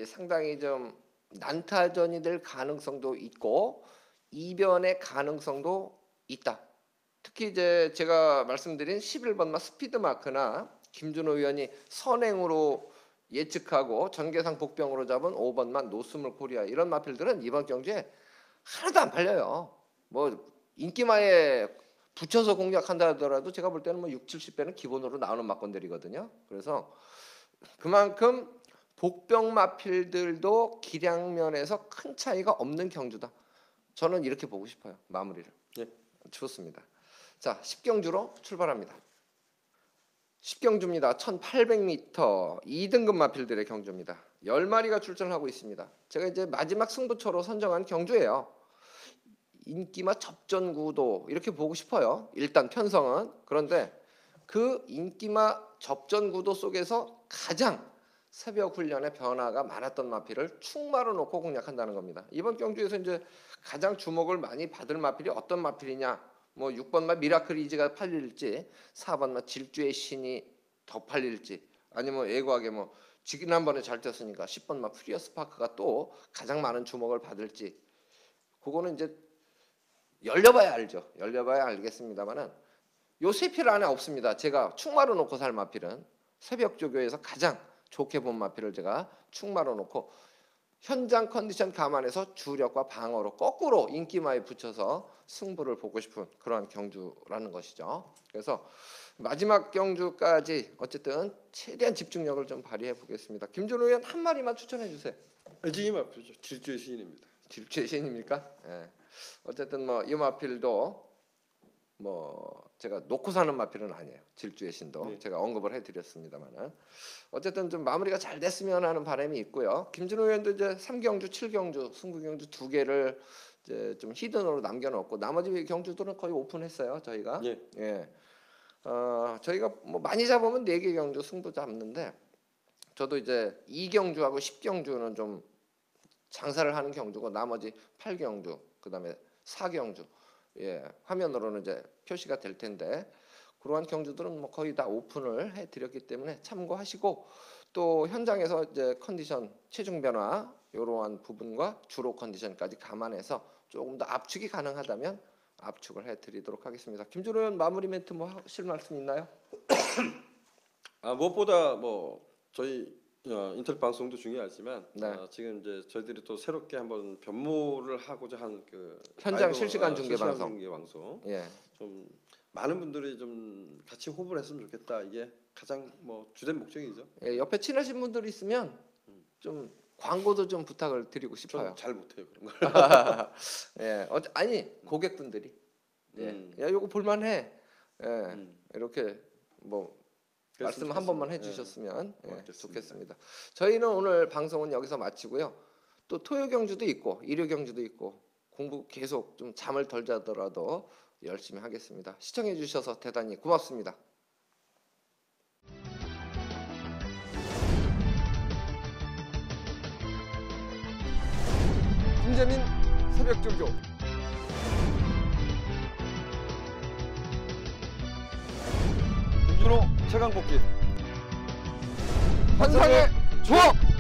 [SPEAKER 1] 상당히 좀 난타전이 될 가능성도 있고 이변의 가능성도 있다. 특히 이제 제가 말씀드린 11번마 스피드 마크나 김준호 의원이 선행으로 예측하고 전계상 복병으로 잡은 5번마 노스물 코리아 이런 마필들은 이번 경주에 하나도 안 팔려요. 뭐 인기마에 붙여서 공략한다 하더라도 제가 볼 때는 뭐 6, 70배는 기본으로 나오는 막건들이거든요. 그래서 그만큼 복병 마필들도 기량면에서 큰 차이가 없는 경주다. 저는 이렇게 보고 싶어요. 마무리를.
[SPEAKER 2] 예.
[SPEAKER 1] 좋습니다. 자, 10경주로 출발합니다. 10경주입니다. 1800m 2등급 마필들의 경주입니다. 10마리가 출전하고 있습니다. 제가 이제 마지막 승부처로 선정한 경주예요. 인기마 접전 구도 이렇게 보고 싶어요. 일단 편성은. 그런데 그 인기마 접전 구도 속에서 가장 새벽 훈련의 변화가 많았던 마필을 충마로 놓고 공략한다는 겁니다. 이번 경주에서 이제 가장 주목을 많이 받을 마필이 어떤 마필이냐? 뭐 6번마 미라클 이지가 팔릴지, 4번마 질주의 신이 더 팔릴지, 아니면 예고하게 뭐 지난번에 잘 뛰었으니까 10번마 프리어스 파크가 또 가장 많은 주목을 받을지, 그거는 이제 열려봐야 알죠. 열려봐야 알겠습니다만은 요 세 필 안에 없습니다. 제가 충마로 놓고 살 마필은 새벽 조교에서 가장 좋게 본 마필을 제가 충마로 놓고 현장 컨디션 감안해서 주력과 방어로 거꾸로 인기마에 붙여서 승부를 보고 싶은 그러한 경주라는 것이죠. 그래서 마지막 경주까지 어쨌든 최대한 집중력을 좀 발휘해 보겠습니다. 김준호 의원 한 마리만 추천해 주세요.
[SPEAKER 2] 애지기 마필이죠. 질주의 시인입니다.
[SPEAKER 1] 질주의 신입니까? 예. 어쨌든 뭐 이 마필도 뭐 제가 놓고 사는 마필은 아니에요. 질주의 신도
[SPEAKER 2] 네.
[SPEAKER 1] 제가 언급을 해드렸습니다만은 어쨌든 좀 마무리가 잘 됐으면 하는 바람이 있고요. 김준호 의원도 이제 3경주, 7경주, 승부경주 2개를 이제 좀 히든으로 남겨놓고 나머지 경주들은 거의 오픈했어요. 저희가.
[SPEAKER 2] 예.
[SPEAKER 1] 예. 저희가 뭐 많이 잡으면 4개 경주 승부 잡는데 저도 이제 2경주하고 10경주는 좀 장사를 하는 경주고 나머지 8경주 그다음에 4경주 예, 화면으로는 이제 표시가 될 텐데 그러한 경주들은 뭐 거의 다 오픈을 해드렸기 때문에 참고하시고 또 현장에서 이제 컨디션 체중 변화 이러한 부분과 주로 컨디션까지 감안해서 조금 더 압축이 가능하다면 압축을 해드리도록 하겠습니다. 김준호 의원 마무리 멘트 뭐 하실 말씀 있나요?
[SPEAKER 2] 무엇보다 뭐 저희 인터넷 방송도 중요하지만
[SPEAKER 1] 네.
[SPEAKER 2] 지금 이제 저희들이 또 새롭게 한번 변모를 하고자 한 그
[SPEAKER 1] 현장 실시간 중계 방송. 예.
[SPEAKER 2] 좀 많은 분들이 좀 같이 호흡을 했으면 좋겠다. 이게 가장 뭐 주된 목적이죠.
[SPEAKER 1] 예, 옆에 친하신 분들 있으면 좀 광고도 좀 부탁을 드리고 싶어요.
[SPEAKER 2] 저는 잘 못해요 그런 걸.
[SPEAKER 1] 예, 아니 고객분들이 예, 야 이거 볼만해. 예, 이렇게 뭐 말씀 한 번만 해주셨으면 좋겠습니다. 저희는 오늘 방송은 여기서 마치고요. 또 토요 경주도 있고 일요 경주도 있고 공부 계속 좀 잠을 덜 자더라도 열심히 하겠습니다. 시청해 주셔서 대단히 고맙습니다. 김재민 새벽 조교.
[SPEAKER 2] 김준호 최강 복귀.
[SPEAKER 1] 환상의 조합.